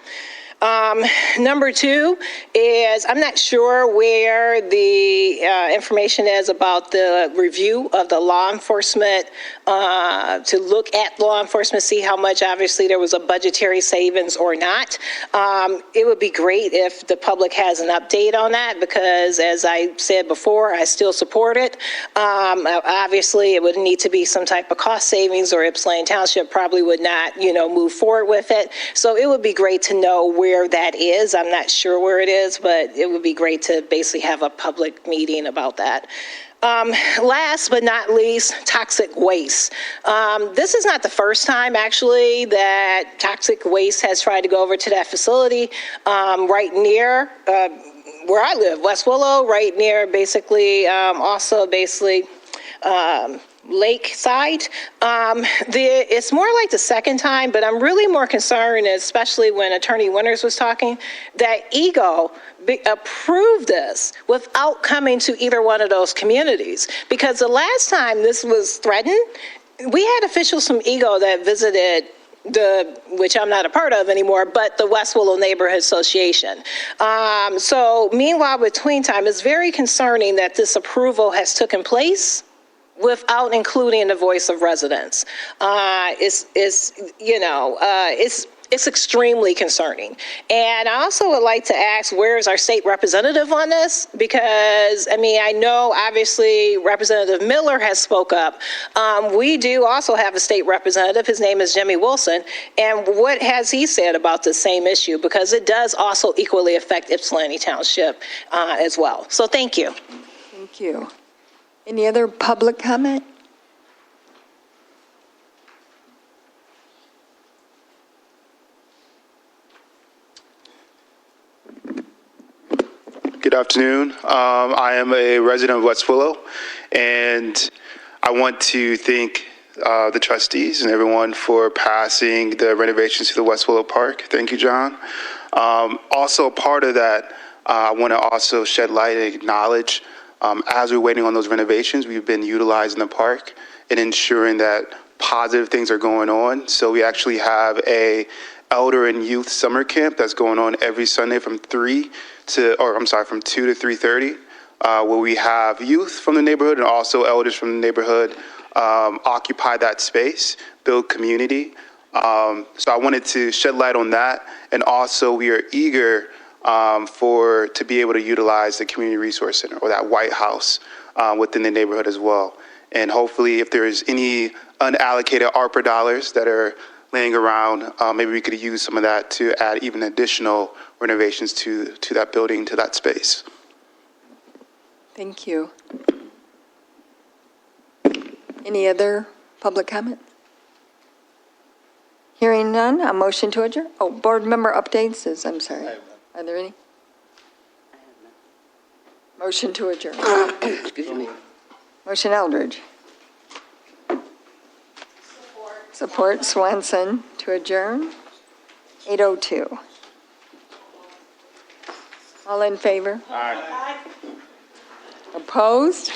Number two is I'm not sure where the information is about the review of the law enforcement, to look at law enforcement, see how much obviously there was a budgetary savings or not. It would be great if the public has an update on that, because as I said before, I still support it. Obviously, it would need to be some type of cost savings, or Ypsilanti Township probably would not, move forward with it. So it would be great to know where that is. I'm not sure where it is, but it would be great to basically have a public meeting about that. Last but not least, toxic waste. This is not the first time, actually, that toxic waste has tried to go over to that facility right near where I live, West Willow, right near basically, also basically, Lakeside. It's more like the second time, but I'm really more concerned, especially when Attorney Winters was talking, that EGO approved this without coming to either one of those communities. Because the last time this was threatened, we had officials from EGO that visited which I'm not a part of anymore, but the West Willow Neighborhood Association. So meanwhile, between time, it's very concerning that this approval has taken place without including the voice of residents. It's extremely concerning. And I also would like to ask, where is our state representative on this? Because, I know obviously Representative Miller has spoke up. We do also have a state representative. His name is Jimmy Wilson. And what has he said about the same issue? Because it does also equally affect Ypsilanti Township as well. So thank you. Thank you. Any other public comment? Good afternoon. I am a resident of West Willow, and I want to thank the trustees and everyone for passing the renovations to the West Willow Park. Thank you, John. Also, part of that, I want to also shed light and acknowledge, as we're waiting on those renovations, we've been utilizing the park and ensuring that positive things are going on. So we actually have a elder and youth summer camp that's going on every Sunday from 2 to 3:30, where we have youth from the neighborhood and also elders from the neighborhood occupy that space, build community. So I wanted to shed light on that. And also we are eager to be able to utilize the Community Resource Center, or that White House within the neighborhood as well. And hopefully if there is any unallocated ARPA dollars that are laying around, maybe we could use some of that to add even additional renovations to that building, to that space. Thank you. Any other public comment? Hearing none, a motion to adjourn. Oh, board member updates I'm sorry. Are there any? Motion to adjourn. Excuse me. Motion Eldridge. Support Swanson to adjourn. 8:02. All in favor? Aye. Opposed?